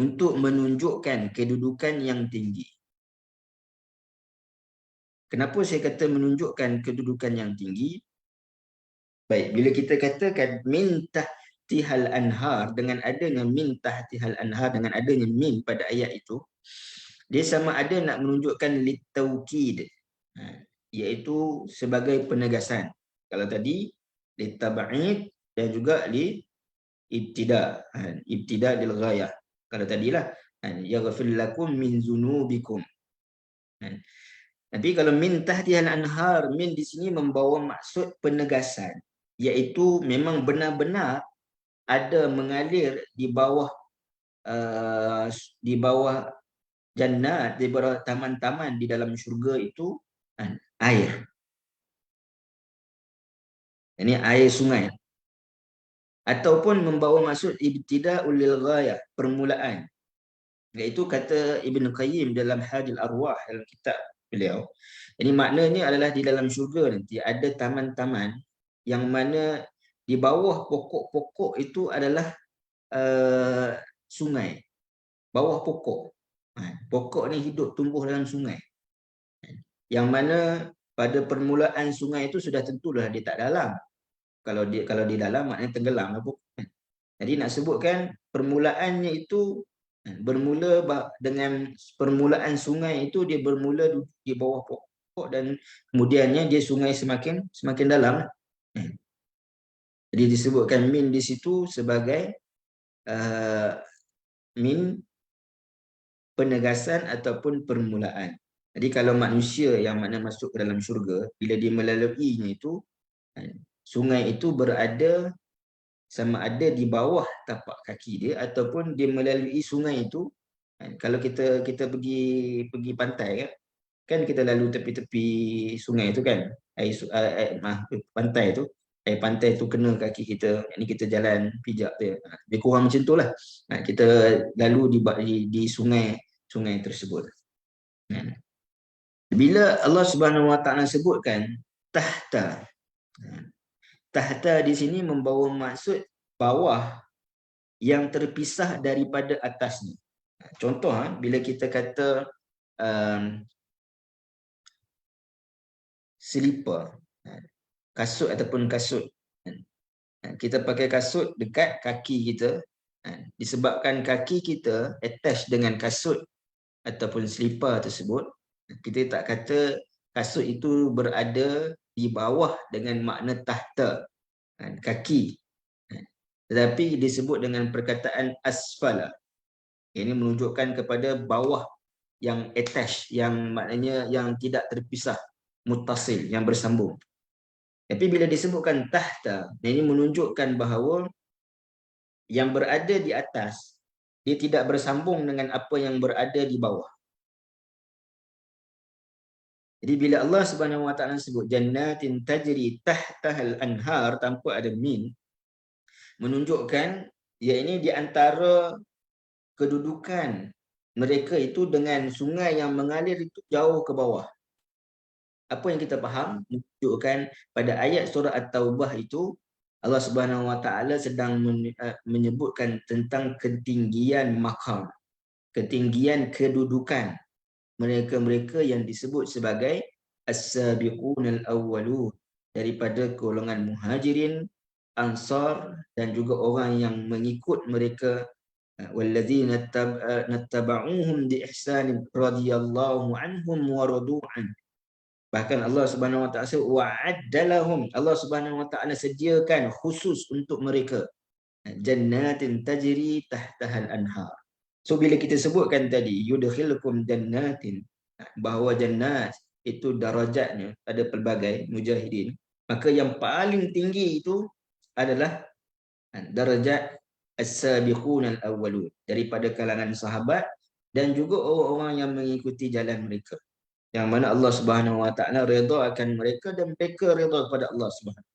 untuk menunjukkan kedudukan yang tinggi. Kenapa saya kata menunjukkan kedudukan yang tinggi? Baik, bila kita katakan min tahtihal anhar, dengan adanya min tahtihal anhar, dengan adanya min pada ayat itu, dia sama ada nak menunjukkan litaukid, iaitu sebagai penegasan. Kalau tadi litab'id dan juga li ibtida, ibtida lil ghayah. Kalau tadilah yaghfir lakum min zunubikum. Tapi kalau min tahtihal anhar, min di sini membawa maksud penegasan, iaitu memang benar-benar ada mengalir di bawah jannat, di bawah taman-taman di dalam syurga itu air. Ini air sungai. Ataupun membawa maksud ibtida'ul lil ghayah, permulaan. Iaitu kata Ibn Qayyim dalam Hadil Arwah, dalam kitab beliau. Ini maknanya adalah di dalam syurga nanti ada taman-taman yang mana di bawah pokok-pokok itu adalah sungai. Bawah pokok. Pokok ni hidup tumbuh dalam sungai. Yang mana pada permulaan sungai itu sudah tentulah dia tak dalam. Kalau di dalam maknanya tenggelam. Jadi nak sebutkan permulaannya itu bermula dengan permulaan sungai itu, dia bermula di bawah pokok dan kemudiannya dia sungai semakin dalam. Jadi disebutkan min di situ sebagai min penegasan ataupun permulaan. Jadi kalau manusia yang mana masuk ke dalam syurga, bila dia melaluinya itu, sungai itu berada sama ada di bawah tapak kaki dia ataupun dia melalui sungai itu. Kalau kita pergi pantai kan kita lalu tepi-tepi sungai itu kan, pantai itu, air pantai itu kena kaki kita, ini kita jalan pijak dia. Dia kurang macam itulah. Kita lalu di sungai tersebut. Bila Allah Subhanahu Wa Taala sebutkan tahta, tahta di sini membawa maksud bawah yang terpisah daripada atasnya. Contoh, bila kita kata slipper, kasut ataupun kasut. Kita pakai kasut dekat kaki kita, disebabkan kaki kita attach dengan kasut ataupun slipper tersebut, kita tak kata kasut itu berada di bawah dengan makna tahta, kaki. tetapi disebut dengan perkataan asfala. Ini menunjukkan kepada bawah yang attached, yang maknanya yang tidak terpisah, muttasil, yang bersambung. Tapi bila disebutkan tahta, ini menunjukkan bahawa yang berada di atas dia tidak bersambung dengan apa yang berada di bawah. Jadi bila Allah Subhanahu wa taala sebut jannatin tajri tahtahal anhar tanpa ada min, menunjukkan ia ini di antara kedudukan mereka itu dengan sungai yang mengalir itu jauh ke bawah. Apa yang kita faham menunjukkan pada ayat surah At-Taubah itu Allah Subhanahu wa taala sedang menyebutkan tentang ketinggian makam, ketinggian kedudukan mereka-mereka yang disebut sebagai as-sabiqunal awwalun, daripada golongan muhajirin, ansar dan juga orang yang mengikut mereka, walladzina nattaba'uhum bi ihsanin radhiyallahu anhum wa radu an. Bahkan Allah Subhanahu wa taala wa'addalahum, Allah Subhanahu wa taala sediakan khusus untuk mereka jannatin tajri tahtahal anhar. So bila kita sebutkan tadi yudkhilukum jannatin, bahawa jannat itu darajatnya ada pelbagai mujahidin, maka yang paling tinggi itu adalah darajat as-sabiqun al-awwalun, daripada kalangan sahabat dan juga orang-orang yang mengikuti jalan mereka, yang mana Allah Subhanahu wa taala redha akan mereka dan mereka redha kepada Allah Subhanahu.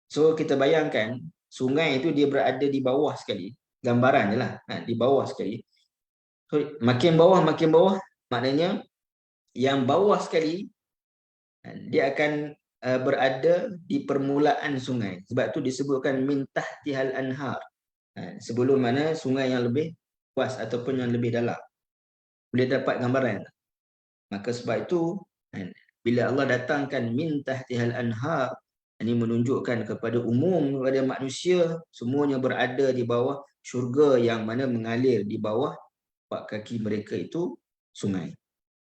So kita bayangkan sungai itu dia berada di bawah sekali, gambaran je lah, di bawah sekali. So makin bawah maknanya yang bawah sekali dia akan berada di permulaan sungai. Sebab tu disebutkan min tahtihal anhar, sebelum mana sungai yang lebih luas ataupun yang lebih dalam. Boleh dapat gambaran. Maka sebab itu bila Allah datangkan min tahtihal anhar, ini menunjukkan kepada umum kepada manusia semuanya berada di bawah syurga yang mana mengalir di bawah tapak kaki mereka itu sungai.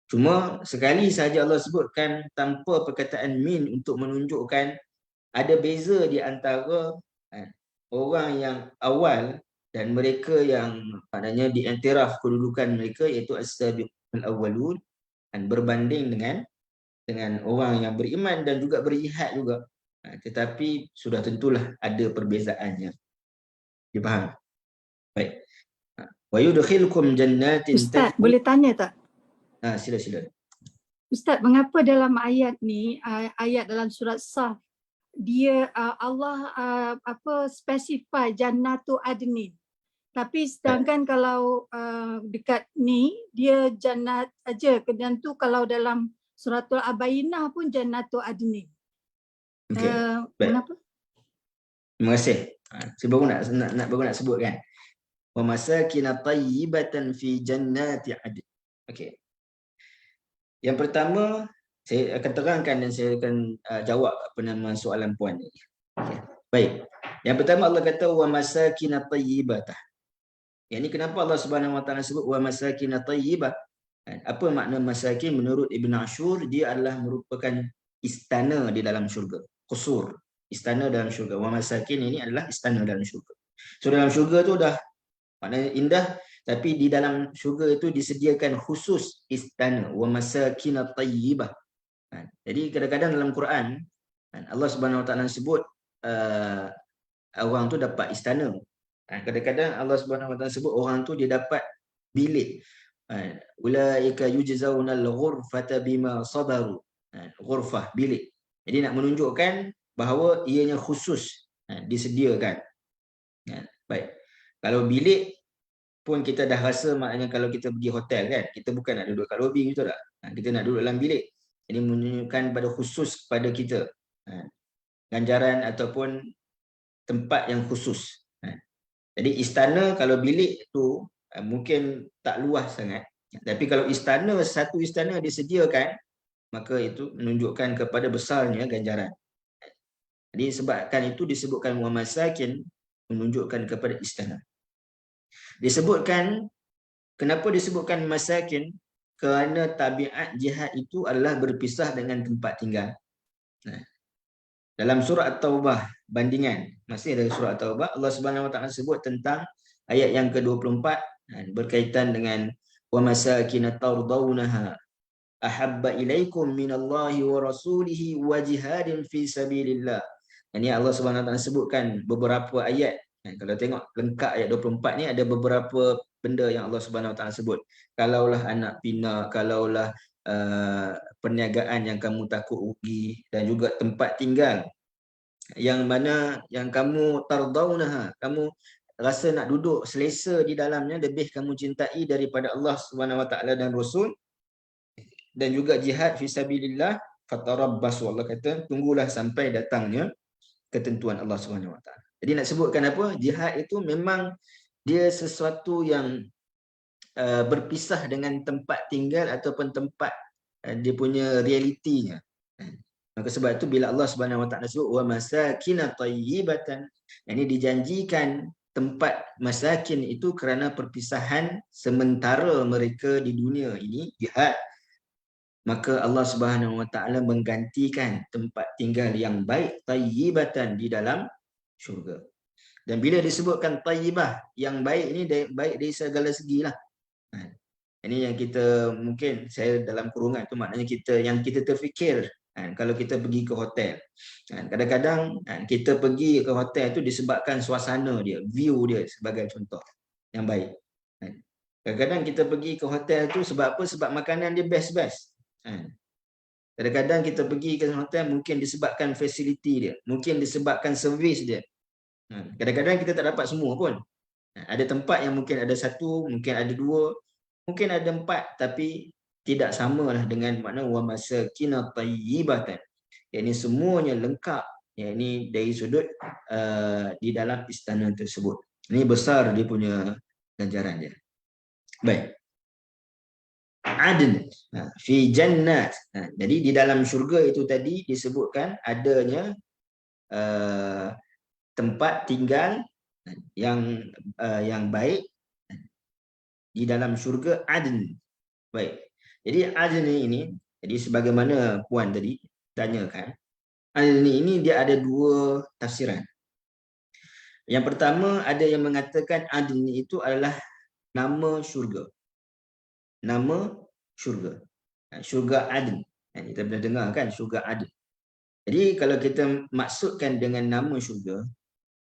Cuma sekali sahaja Allah sebutkan tanpa perkataan min untuk menunjukkan ada beza di antara orang yang awal dan mereka yang maknanya diiktiraf kedudukan mereka, iaitu as-sabiqul awwalun, berbanding dengan orang yang beriman dan juga berjihad juga. Tetapi sudah tentulah ada perbezaannya. Dipaham? Baik. Wa yudkhilukum jannatin Ustaz, boleh tanya tak? Sila. Ustaz, mengapa dalam ayat ni, ayat dalam surat Saf, dia Allah specify jannatu adnin. Tapi sedangkan kalau dekat ni dia jannat aja. Kemudian tu kalau dalam suratul Abainah pun jannatu adnin. Baik. Mengapa? Terima kasih. Saya baru nak sebutkan. Wa masakin tayyibatan fi jannati adn. Okey. Yang pertama saya akan terangkan dan saya akan jawab soalan puan ni. Okay. Baik. Yang pertama Allah kata wa masakin tayyibatan. Yang ni kenapa Allah Subhanahu wa taala sebut wa masakin tayyibah? Apa makna masakin menurut Ibn Ashur? Dia adalah merupakan istana di dalam syurga. Qusur, istana dalam syurga. Wa masakin ini adalah istana dalam syurga. So dalam syurga tu dah maknanya indah, tapi di dalam syurga itu disediakan khusus istana, wa masakin tayyibah. Jadi kadang-kadang dalam Quran Allah Subhanahu wa taala sebut orang tu dapat istana. Kadang-kadang Allah Subhanahu wa taala sebut orang tu dia dapat bilik. Ulaika yujzaunal ghurfata bima sabaru. Ghurfah, bilik. Jadi nak menunjukkan bahawa ianya khusus disediakan. Baik. Kalau bilik pun kita dah rasa, maknanya kalau kita pergi hotel kan, kita bukan nak duduk kat lobi gitu tak? Kita nak duduk dalam bilik. Ini menunjukkan pada khusus kepada kita. Ganjaran ataupun tempat yang khusus. Jadi istana, kalau bilik tu mungkin tak luas sangat. Tapi kalau istana, satu istana disediakan, maka itu menunjukkan kepada besarnya ganjaran. Jadi sebabkan itu disebutkan wa masakin, menunjukkan kepada istana. Disebutkan, kenapa disebutkan masakin? Kerana tabiat jihad itu adalah berpisah dengan tempat tinggal. Dalam surah At-Taubah bandingan, masih dari surah At-Taubah, Allah Subhanahu wa taala sebut tentang ayat yang ke-24 berkaitan dengan wa masakin tardawnaha ahabba ilaikum minallahi wa rasulihi wa jihadin fi sabilillah. Ini Allah Subhanahu wa taala sebutkan beberapa ayat. Kalau tengok lengkap ayat 24 ni ada beberapa benda yang Allah Subhanahu wa taala sebut. Kalaulah anak pinak, kalaulah perniagaan yang kamu takut rugi, dan juga tempat tinggal yang mana yang kamu tardaunaha, kamu rasa nak duduk selesa di dalamnya, lebih kamu cintai daripada Allah Subhanahu wa taala dan Rasul, dan juga jihad fi sabilillah, fatarabbasu, Allah kata tunggulah sampai datangnya ketentuan Allah Subhanahu wa taala. Jadi nak sebutkan apa? Jihad itu memang dia sesuatu yang berpisah dengan tempat tinggal ataupun tempat dia punya realitinya. Maka sebab itu bila Allah Subhanahu wa taala sebut wa masakin tayyibatan, ini dijanjikan tempat masakin itu kerana perpisahan sementara mereka di dunia ini jihad, maka Allah Subhanahu wa taala menggantikan tempat tinggal yang baik tayyibatan di dalam syurga. Dan bila disebutkan tayyibah, yang baik ini baik dari segala segilah. Ini yang kita mungkin saya dalam kurungan tu maknanya kita yang kita terfikir kalau kita pergi ke hotel. Kadang-kadang kita pergi ke hotel tu disebabkan suasana dia, view dia sebagai contoh yang baik. Kadang-kadang kita pergi ke hotel tu sebab apa? Sebab makanan dia best-best. Kadang-kadang kita pergi ke hotel mungkin disebabkan fasiliti dia, mungkin disebabkan servis dia. Kadang-kadang kita tak dapat semua pun. Ada tempat yang mungkin ada satu, mungkin ada dua, mungkin ada empat, tapi tidak samalah dengan makna wa masakin tayyibatan. Yang ini semuanya lengkap. Yang ini dari sudut di dalam istana tersebut. Ini besar dia punya ganjaran dia. Baik. Adn fi jannat. Jadi di dalam syurga itu tadi disebutkan adanya tempat tinggal yang baik di dalam syurga adn. Baik. Jadi adn ini, jadi sebagaimana puan tadi tanyakan, adn ini dia ada dua tafsiran. Yang pertama ada yang mengatakan adn itu adalah nama syurga. Nama syurga. Syurga adn. Kita pernah dengar kan syurga adn. Jadi kalau kita maksudkan dengan nama syurga,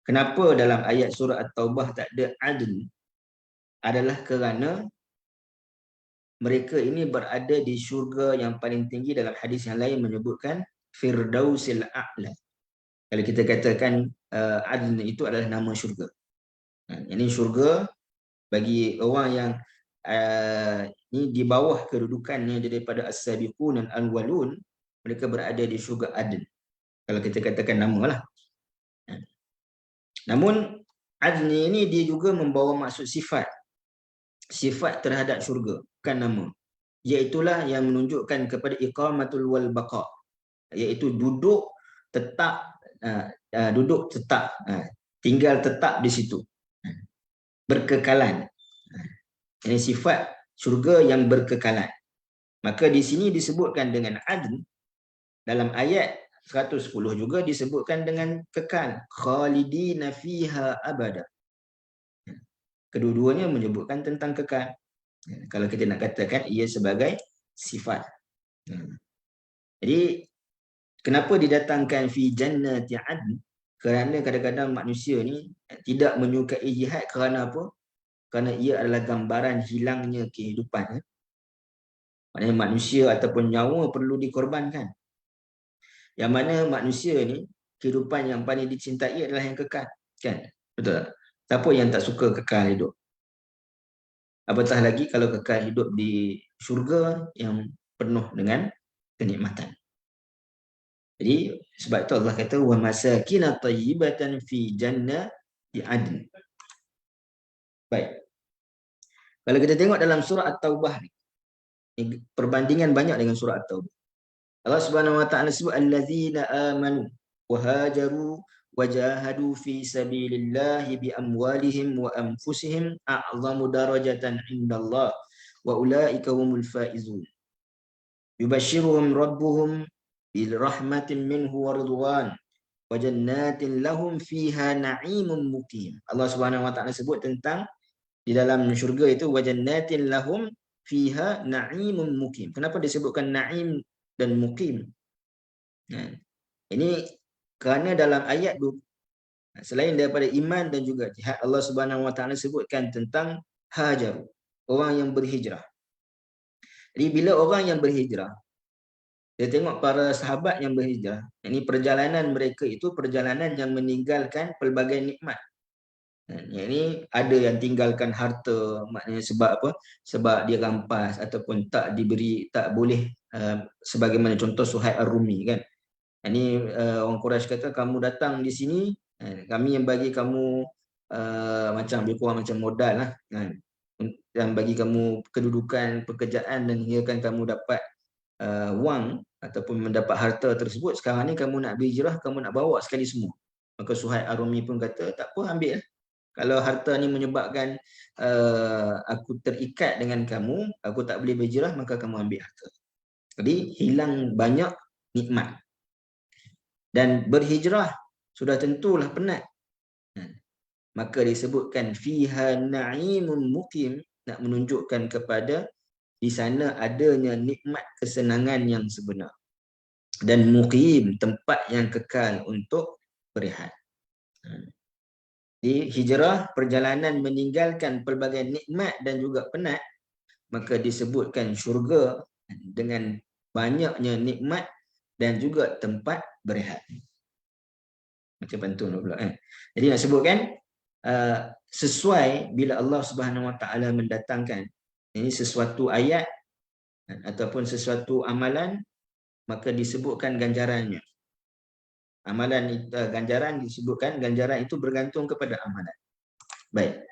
kenapa dalam ayat surah At-Taubah tak ada adn? Adalah kerana mereka ini berada di syurga yang paling tinggi. Dalam hadis yang lain menyebutkan Firdausil A'la. Kalau kita katakan adn itu adalah nama syurga. Ini syurga bagi orang yang ini di bawah kedudukannya daripada as-sabiqun dan al-walun, mereka berada di syurga adn. Kalau kita katakan nama lah. Namun adn ini dia juga membawa maksud sifat terhadap syurga, bukan nama. Iaitulah yang menunjukkan kepada iqamatul wal baqa, iaitu duduk tetap, tinggal tetap di situ, berkekalan. Ini sifat syurga yang berkekalan. Maka di sini disebutkan dengan adn. Dalam ayat 110 juga disebutkan dengan kekal, khalidina fiha abada. Kedua-duanya menyebutkan tentang kekal. Kalau kita nak katakan ia sebagai sifat. Jadi kenapa didatangkan fi jannati adn? Kerana kadang-kadang manusia ni tidak menyukai jihad kerana apa? Kerana ia adalah gambaran hilangnya kehidupan. Maknanya manusia ataupun nyawa perlu dikorbankan. Yang mana manusia ni kehidupan yang paling dicintai adalah yang kekal, kan? Betul tak? Siapa yang tak suka kekal hidup? Apatah lagi kalau kekal hidup di syurga yang penuh dengan kenikmatan. Jadi sebab itu Allah kata wa masakin tayyibatan fi jannati adn. Baik. Kalau kita tengok dalam surah At-Taubah ni, perbandingan banyak dengan surah At-Taubah. Allah Subhanahu wa taala sebut allazina amanu wa hajaru wa jahadu fi sabilillahi bi amwalihim wa anfusihim a'zamu darajatan indallah wa ulaika humul faizun. Yubashshiruhum rabbuhum bil rahmatin minhu wa ridwan wa jannatin lahum fiha na'imun muqim. Allah Subhanahu wa taala sebut tentang di dalam syurga itu wa jannatin lahum fiha na'imun muqim. Kenapa disebutkan na'im dan muqim? Ini kerana dalam ayat selain daripada iman dan juga jihad, Allah Subhanahu wa taala sebutkan tentang hajar, orang yang berhijrah. Jadi bila orang yang berhijrah, dia tengok para sahabat yang berhijrah, ini perjalanan mereka itu perjalanan yang meninggalkan pelbagai nikmat. Ini ada yang tinggalkan harta, maknanya sebab apa? Sebab dia rampas ataupun tak diberi, tak boleh, sebagaimana contoh Suhaib Ar-Rumi kan. Ini orang Quraisy kata, kamu datang di sini, kami yang bagi kamu macam lebih kurang macam modal lah, yang bagi kamu kedudukan, pekerjaan dan hinggakan kamu dapat wang ataupun mendapat harta tersebut. Sekarang ni kamu nak berhijrah, kamu nak bawa sekali semua. Maka Suhaib Ar-Rumi pun kata, tak apa, ambil lah. Kalau harta ni menyebabkan aku terikat dengan kamu, aku tak boleh berhijrah, maka kamu ambil harta. Jadi hilang banyak nikmat. Dan berhijrah sudah tentulah penat. Maka disebutkan fiha na'imun muqim, nak menunjukkan kepada di sana adanya nikmat kesenangan yang sebenar. Dan muqim, tempat yang kekal untuk berehat. Di hijrah, perjalanan meninggalkan pelbagai nikmat dan juga penat, maka disebutkan syurga dengan banyaknya nikmat dan juga tempat berehat. Macam pantun pula Jadi nak sebutkan sesuai bila Allah Subhanahu Wa Taala mendatangkan ini sesuatu ayat ataupun sesuatu amalan, maka disebutkan ganjarannya. Amalan itu, ganjaran disebutkan, ganjaran itu bergantung kepada amalan. Baik.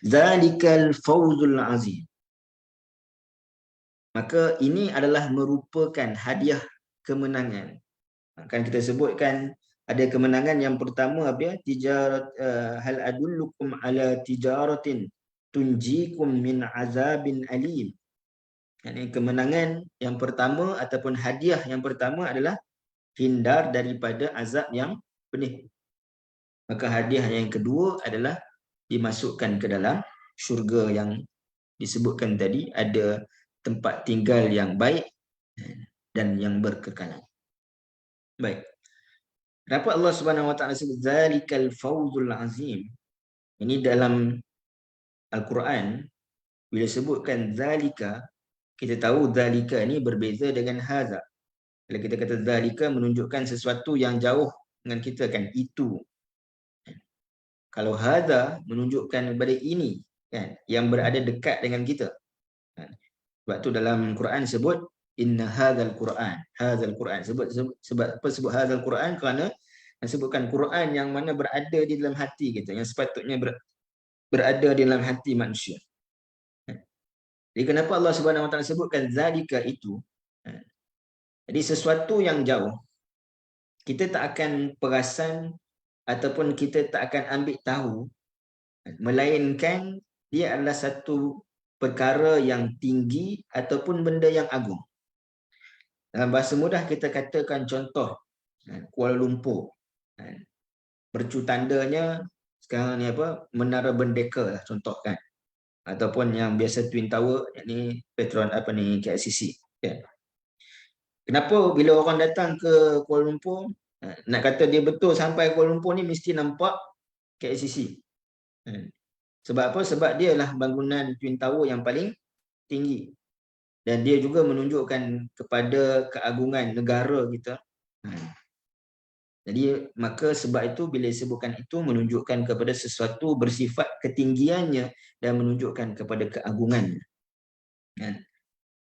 Zalikal fawzul azim. Maka ini adalah merupakan hadiah kemenangan. Kan kita sebutkan ada kemenangan yang pertama apa ya? Tijarat, hal adullukum ala tijaratin tunjikum min azabin alim. Yani kemenangan yang pertama ataupun hadiah yang pertama adalah hindar daripada azab yang pedih. Maka hadiah yang kedua adalah dimasukkan ke dalam syurga yang disebutkan tadi, ada tempat tinggal yang baik dan yang berkekalan. Baik. Kenapa Allah Subhanahu Wa Taala sebut zalikal fawzul azim? Ini dalam Al-Quran bila sebutkan zalika, kita tahu zalika ini berbeza dengan hadza. Kalau kita kata zalika menunjukkan sesuatu yang jauh dengan kita kan, itu. Kalau hadza menunjukkan kepada ini kan, yang berada dekat dengan kita. Sebab tu dalam Quran sebut inna hadzal Quran, hadzal Quran. Sebab apa sebut hadzal Quran? Kerana sebutkan Quran yang mana berada di dalam hati kita, yang sepatutnya berada di dalam hati manusia. Jadi kenapa Allah Subhanahu Wa Taala sebutkan zalika itu? Jadi sesuatu yang jauh, kita tak akan perasan ataupun kita tak akan ambil tahu, melainkan dia adalah satu perkara yang tinggi ataupun benda yang agung. Dalam bahasa mudah kita katakan contoh Kuala Lumpur. Mercu tandanya sekarang ni apa? Menara Merdeka lah contoh kan. Ataupun yang biasa Twin Tower, yakni Petron apa ni KLCC kan. Kenapa bila orang datang ke Kuala Lumpur, nak kata dia betul sampai Kuala Lumpur ni mesti nampak KLCC. Sebab apa? Sebab dia lah bangunan Twin Tower yang paling tinggi. Dan dia juga menunjukkan kepada keagungan negara kita. Jadi maka sebab itu bila disebutkan itu menunjukkan kepada sesuatu bersifat ketinggiannya dan menunjukkan kepada keagungannya.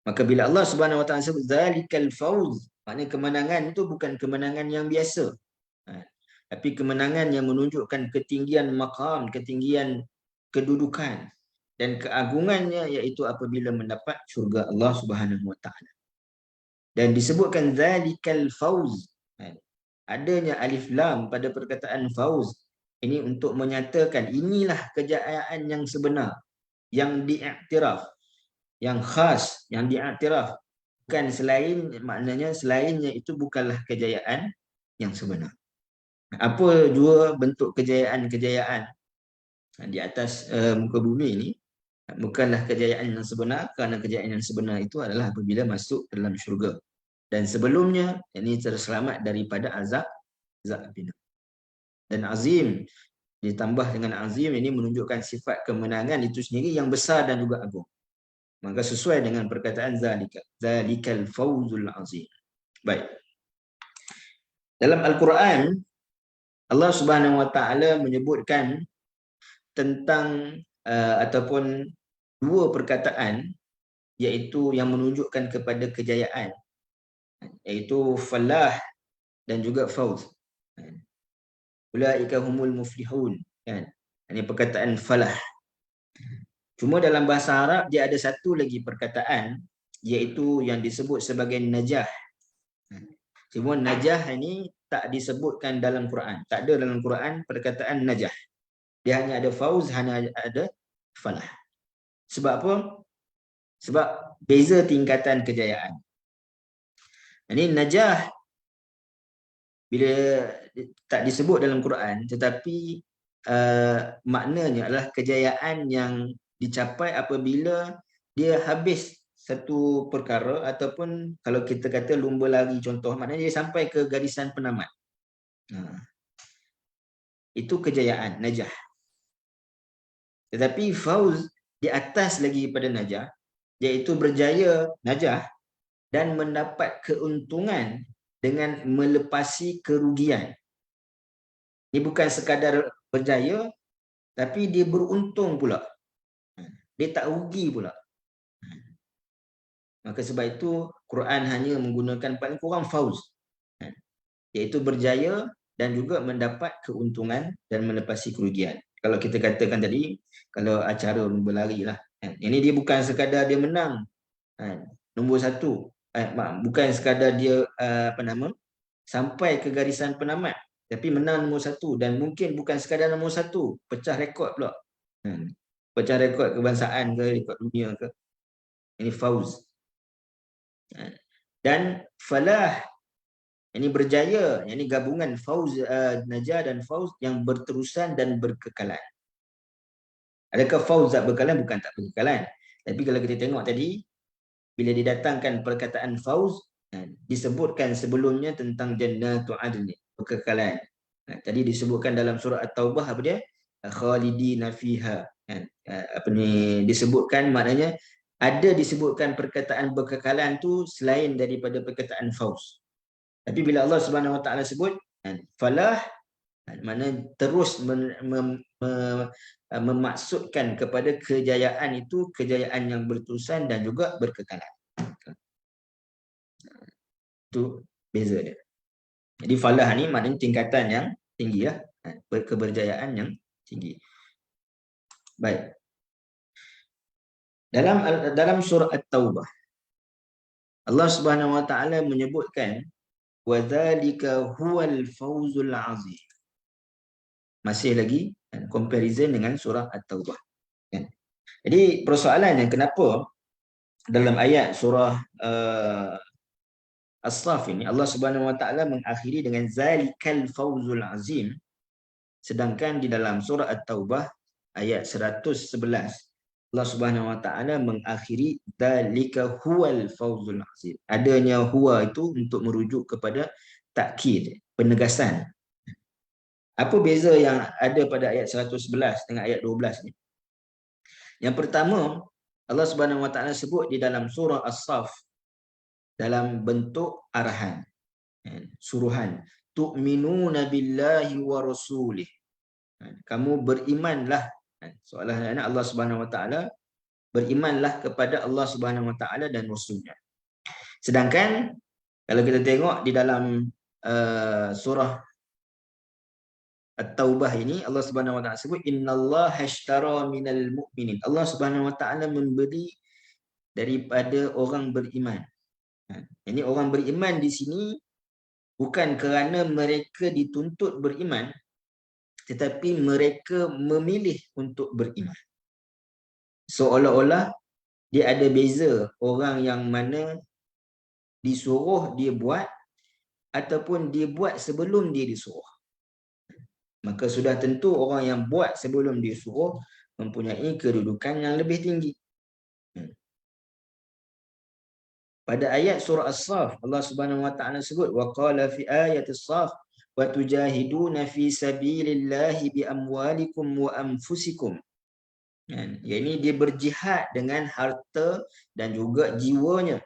Maka bila Allah Subhanahu Wa Taala sebut zalikal fawz, maknanya kemenangan itu bukan kemenangan yang biasa. Tapi kemenangan yang menunjukkan ketinggian maqam, ketinggian kedudukan dan keagungannya, iaitu apabila mendapat syurga Allah Subhanahu Wa Taala. Dan disebutkan zalikal fawz, adanya alif lam pada perkataan fawz ini untuk menyatakan inilah kejayaan yang sebenar, yang diiktiraf, yang khas, yang diiktiraf. Bukan selain, maknanya selainnya itu bukanlah kejayaan yang sebenar. Apa dua bentuk kejayaan-kejayaan di atas muka bumi ini? Bukanlah kejayaan yang sebenar, kerana kejayaan yang sebenar itu adalah apabila masuk dalam syurga. Dan sebelumnya, ini terselamat daripada azab api. Dan azim, ditambah dengan azim, ini menunjukkan sifat kemenangan itu sendiri yang besar dan juga agung. Maka sesuai dengan perkataan zalikal fawzul azim. Baik. Dalam Al-Quran, Allah Subhanahu Wa Taala menyebutkan tentang ataupun dua perkataan iaitu yang menunjukkan kepada kejayaan, iaitu falah dan juga fauz. Ulaika humul muflihun, kan? Ini perkataan falah. Cuma dalam bahasa Arab dia ada satu lagi perkataan iaitu yang disebut sebagai najah. Cuma najah ini tak disebutkan dalam Quran. Tak ada dalam Quran perkataan najah. Dia hanya ada fauz, hanya ada falah. Sebab apa? Sebab beza tingkatan kejayaan. Ini najah bila tak disebut dalam Quran, tetapi maknanya adalah kejayaan yang dicapai apabila dia habis satu perkara, ataupun kalau kita kata lumba lari contoh, maknanya dia sampai ke garisan penamat. Itu kejayaan, najah. Tetapi fauz di atas lagi pada najah, iaitu berjaya najah dan mendapat keuntungan dengan melepasi kerugian. Ini bukan sekadar berjaya, tapi dia beruntung pula. Dia tak rugi pula. Maka sebab itu Quran hanya menggunakan paling kurang fauz, iaitu berjaya dan juga mendapat keuntungan dan melepasi kerugian. Kalau kita katakan tadi, kalau acara berlari lah, ini dia bukan sekadar dia menang nombor satu, bukan sekadar dia sampai ke garisan penamat, tapi menang nombor satu, dan mungkin bukan sekadar nombor satu, pecah rekod pula. Pecah rekod kebangsaan ke, rekod dunia ke. Ini fauz. Dan falah, ini berjaya, ini gabungan fauz, najah dan fauz yang berterusan dan berkekalan. Adakah fauz tak berkekalan? Bukan tak berkekalan. Tapi kalau kita tengok tadi, bila didatangkan perkataan fauz, disebutkan sebelumnya tentang jannatu adn, kekekalan. Tadi disebutkan dalam surah At-Taubah apa dia? Khalidina fiha. Disebutkan, maknanya ada disebutkan perkataan berkekalan tu selain daripada perkataan fauz. Tapi bila Allah Subhanahu Wa Taala sebut falah, maknanya terus memaksudkan kepada kejayaan itu, kejayaan yang berterusan dan juga berkekalan. Itu beza dia. Jadi falah ni maknanya tingkatan yang tinggi lah, keberjayaan yang tinggi. Baik. Dalam surah At-Taubah, Allah Subhanahu Wa Taala menyebutkan wa dzalika huwal fawzul azim. Masih lagi comparison dengan surah At-Taubah. Jadi persoalannya, kenapa dalam ayat surah As-Saff ini Allah Subhanahu Wa Taala mengakhiri dengan zalikal fawzul azim, sedangkan di dalam surah At-Taubah ayat 111 Allah Subhanahu Wa Taala mengakhiri dzalika huwal fawzul azim. Adanya huwa itu untuk merujuk kepada takkid, penegasan. Apa beza yang ada pada ayat 111 dengan ayat 12 ni? Yang pertama, Allah Subhanahu Wa Taala sebut di dalam surah As-Saff dalam bentuk arahan, suruhan, tu'minuna billahi wa rasulih. Kamu berimanlah, soalan Allah Subhanahu Wa Taala, berimanlah kepada Allah Subhanahu Wa Taala dan Rasulnya. Sedangkan kalau kita tengok di dalam surah At-Taubah ini, Allah Subhanahu Wa Taala sebut innallaha ashtara minal mu'minin. Allah Subhanahu Wa Taala membeli daripada orang beriman. Ini orang beriman di sini bukan kerana mereka dituntut beriman, tetapi mereka memilih untuk beriman. Seolah-olah dia ada beza orang yang mana disuruh dia buat ataupun dia buat sebelum dia disuruh. Maka sudah tentu orang yang buat sebelum disuruh mempunyai kedudukan yang lebih tinggi. Pada ayat surah As-Saff, Allah Subhanahu wa taala sebut wa qala fi ayat As-Saff wa tujahiduna fi sabilillahi bi amwalikum wa anfusikum. Yang ini dia berjihad dengan harta dan juga jiwanya.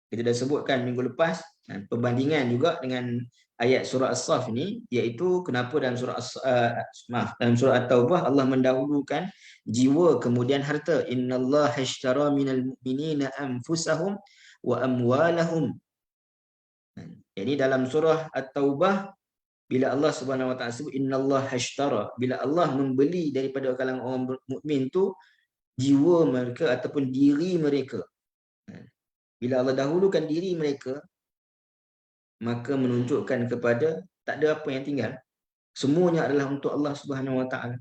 Kita dah sebutkan minggu lepas, perbandingan juga dengan ayat surah As-Saff ni, iaitu kenapa dalam surah dalam surah At-Taubah Allah mendahulukan jiwa kemudian harta. Innallaha ashtara minal mu'minina anfusahum wa amwalahum. Jadi dalam surah At-Taubah, bila Allah Subhanahu wa taala sebut innallaha ashtara, bila Allah membeli daripada kalangan orang mukmin tu jiwa mereka ataupun diri mereka. Bila Allah dahulukan diri mereka, maka menunjukkan kepada tak ada apa yang tinggal. Semuanya adalah untuk Allah Subhanahu wa taala.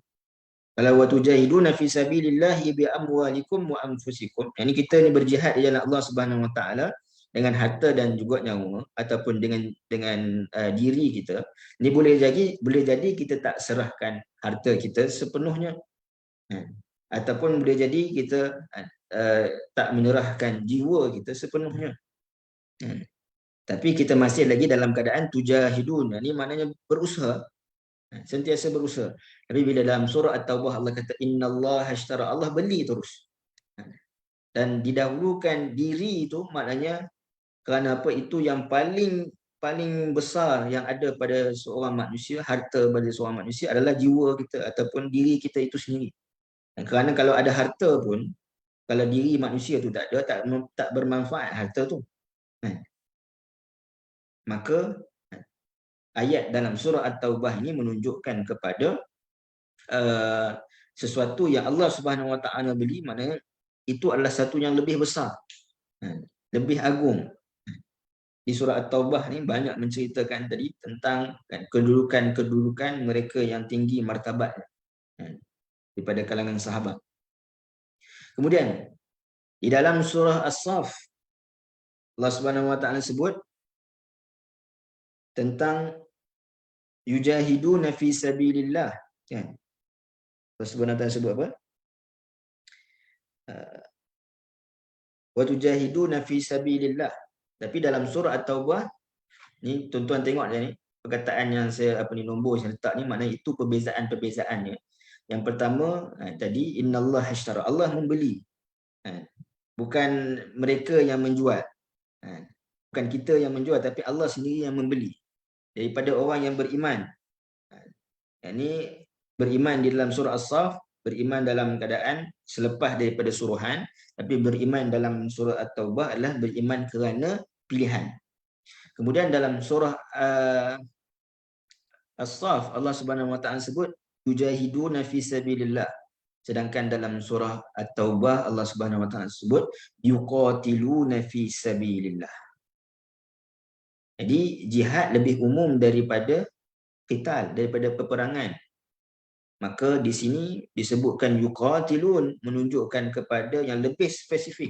Kalau wa tujahiduna fi sabilillahi bi amwalikum wa anfusikum. Yang ini kita ni berjihad di jalan Allah Subhanahu wa taala dengan harta dan juga nyawa ataupun dengan diri kita. Ini boleh jadi kita tak serahkan harta kita sepenuhnya. Ataupun boleh jadi kita tak menyerahkan jiwa kita sepenuhnya. Tapi kita masih lagi dalam keadaan tujahidun. Ini maknanya berusaha. Sentiasa berusaha. Tapi bila dalam surah At-Taubah Allah kata innallaha ashtara, Allah beli terus. Dan didahulukan diri itu maknanya kerana apa, itu yang paling besar yang ada pada seorang manusia, harta pada seorang manusia adalah jiwa kita ataupun diri kita itu sendiri. Dan kerana kalau ada harta pun, kalau diri manusia tu tak ada, tak bermanfaat harta tu. Maka ayat dalam surah At-Taubah ini menunjukkan kepada sesuatu yang Allah Subhanahu wa taala beli, maknanya itu adalah satu yang lebih besar, lebih agung. Di surah At-Taubah ni banyak menceritakan tadi tentang kedudukan mereka yang tinggi martabat daripada kalangan sahabat. Kemudian di dalam surah As-Saff Allah Subhanahu wa taala sebut tentang yujahiduna fi sabilillah, kan? Allah Subhanahu wa taala sebut apa? Wa tujahiduna fi sabilillah. Tapi dalam surah At-Taubah ni, tuan-tuan tengok dia ni, perkataan yang saya nombor saya letak ni, maknanya itu perbezaan-perbezaannya. Yang pertama tadi innallaha ashtara, Allah membeli. Bukan mereka yang menjual. Bukan kita yang menjual, tapi Allah sendiri yang membeli daripada orang yang beriman. Yang ni beriman di dalam surah As-Saff, beriman dalam keadaan selepas daripada suruhan, tapi beriman dalam surah At-Taubah adalah beriman kerana pilihan. Kemudian dalam surah As-Saff Allah Subhanahu wa taala sebut yujahiduna fi sabilillah. Sedangkan dalam surah At-Taubah Allah Subhanahu wa taala sebut yuqatiluna fi sabilillah. Jadi jihad lebih umum daripada qital, daripada peperangan. Maka di sini disebutkan yuqatilun, menunjukkan kepada yang lebih spesifik.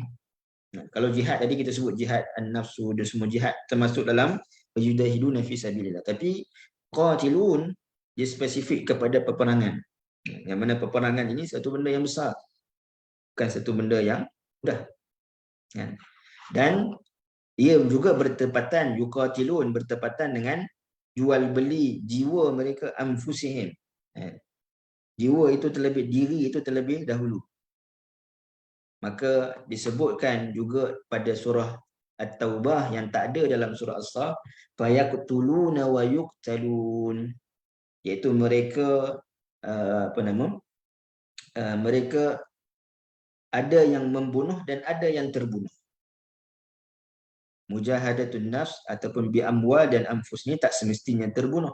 Kalau jihad tadi kita sebut jihad an-nafsu dan semua jihad termasuk dalam yujahiduna fi sabilillah. Tapi qatilun dia spesifik kepada peperangan. Yang mana peperangan ini satu benda yang besar, bukan satu benda yang mudah. Dan ia juga bertepatan, yuqatilun bertepatan dengan jual beli jiwa mereka, anfusihim. Jiwa itu terlebih, diri itu terlebih dahulu. Maka disebutkan juga pada surah At-Taubah yang tak ada dalam surah As-Saff, fayaqtuluna wa yuqtalun, iaitu mereka mereka ada yang membunuh dan ada yang terbunuh. Mujahadatun nafs ataupun bi amwal dan anfus ni tak semestinya terbunuh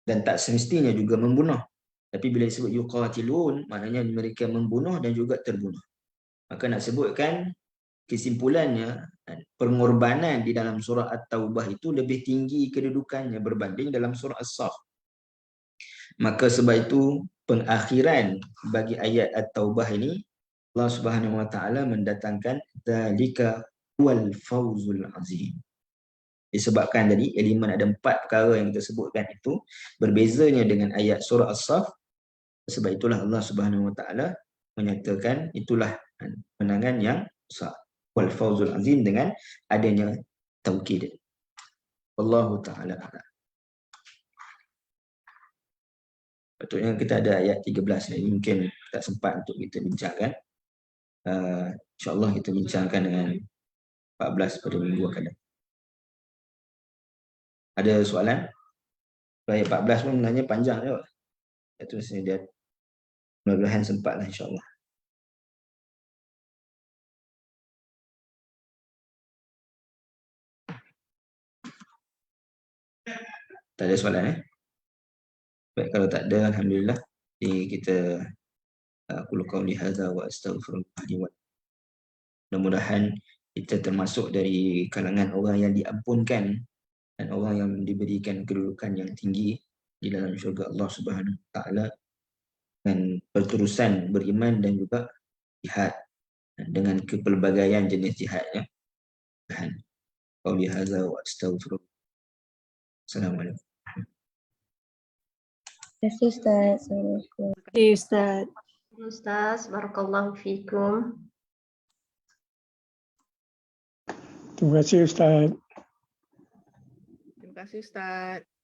dan tak semestinya juga membunuh. Tapi bila disebut yuqatilun, maknanya mereka membunuh dan juga terbunuh. Maka nak sebutkan kesimpulannya, pengorbanan di dalam surah At-Taubah itu lebih tinggi kedudukannya berbanding dalam surah As-Saff. Maka sebab itu pengakhiran bagi ayat At-Taubah ini Allah Subhanahu wa taala mendatangkan dzalika wal fawzul azim. disebabkan tadi elemen ada 4 perkara yang kita sebutkan itu berbezanya dengan ayat surah As-Saff. Sebab itulah Allah Subhanahu Wa Taala menyatakan itulah kemenangan yang besar, wal fawzul azim, dengan adanya taukid. Wallahu taala a'lam. Patutnya kita ada ayat 13 ni, mungkin tak sempat untuk kita bincangkan. InsyaAllah kita bincangkan dengan 14 pada minggu akan datang. Ada soalan? Ayat 14 pun sebenarnya panjang je. Itu sebenarnya dia mudah-mudahan sempat lah insyaAllah. Tak ada soalan Baik, kalau tak ada, alhamdulillah. Jadi kita aku qauli hadza wa astaghfirullah li wa lakum. Mudah-mudahan kita termasuk dari kalangan orang yang diampunkan dan orang yang diberikan kedudukan yang tinggi di dalam syurga Allah Subhanahu Wa Taala dengan berterusan beriman dan juga jihad dengan kepelbagaian jenis jihadnya. Qauli hadza wa astaghfirullah. Assalamualaikum. Terima kasih Ustaz. Assalamualaikum. Terima kasih Ustaz. Ustaz, barakallahu fikum. Terima kasih Ustaz. Terima kasih Ustaz.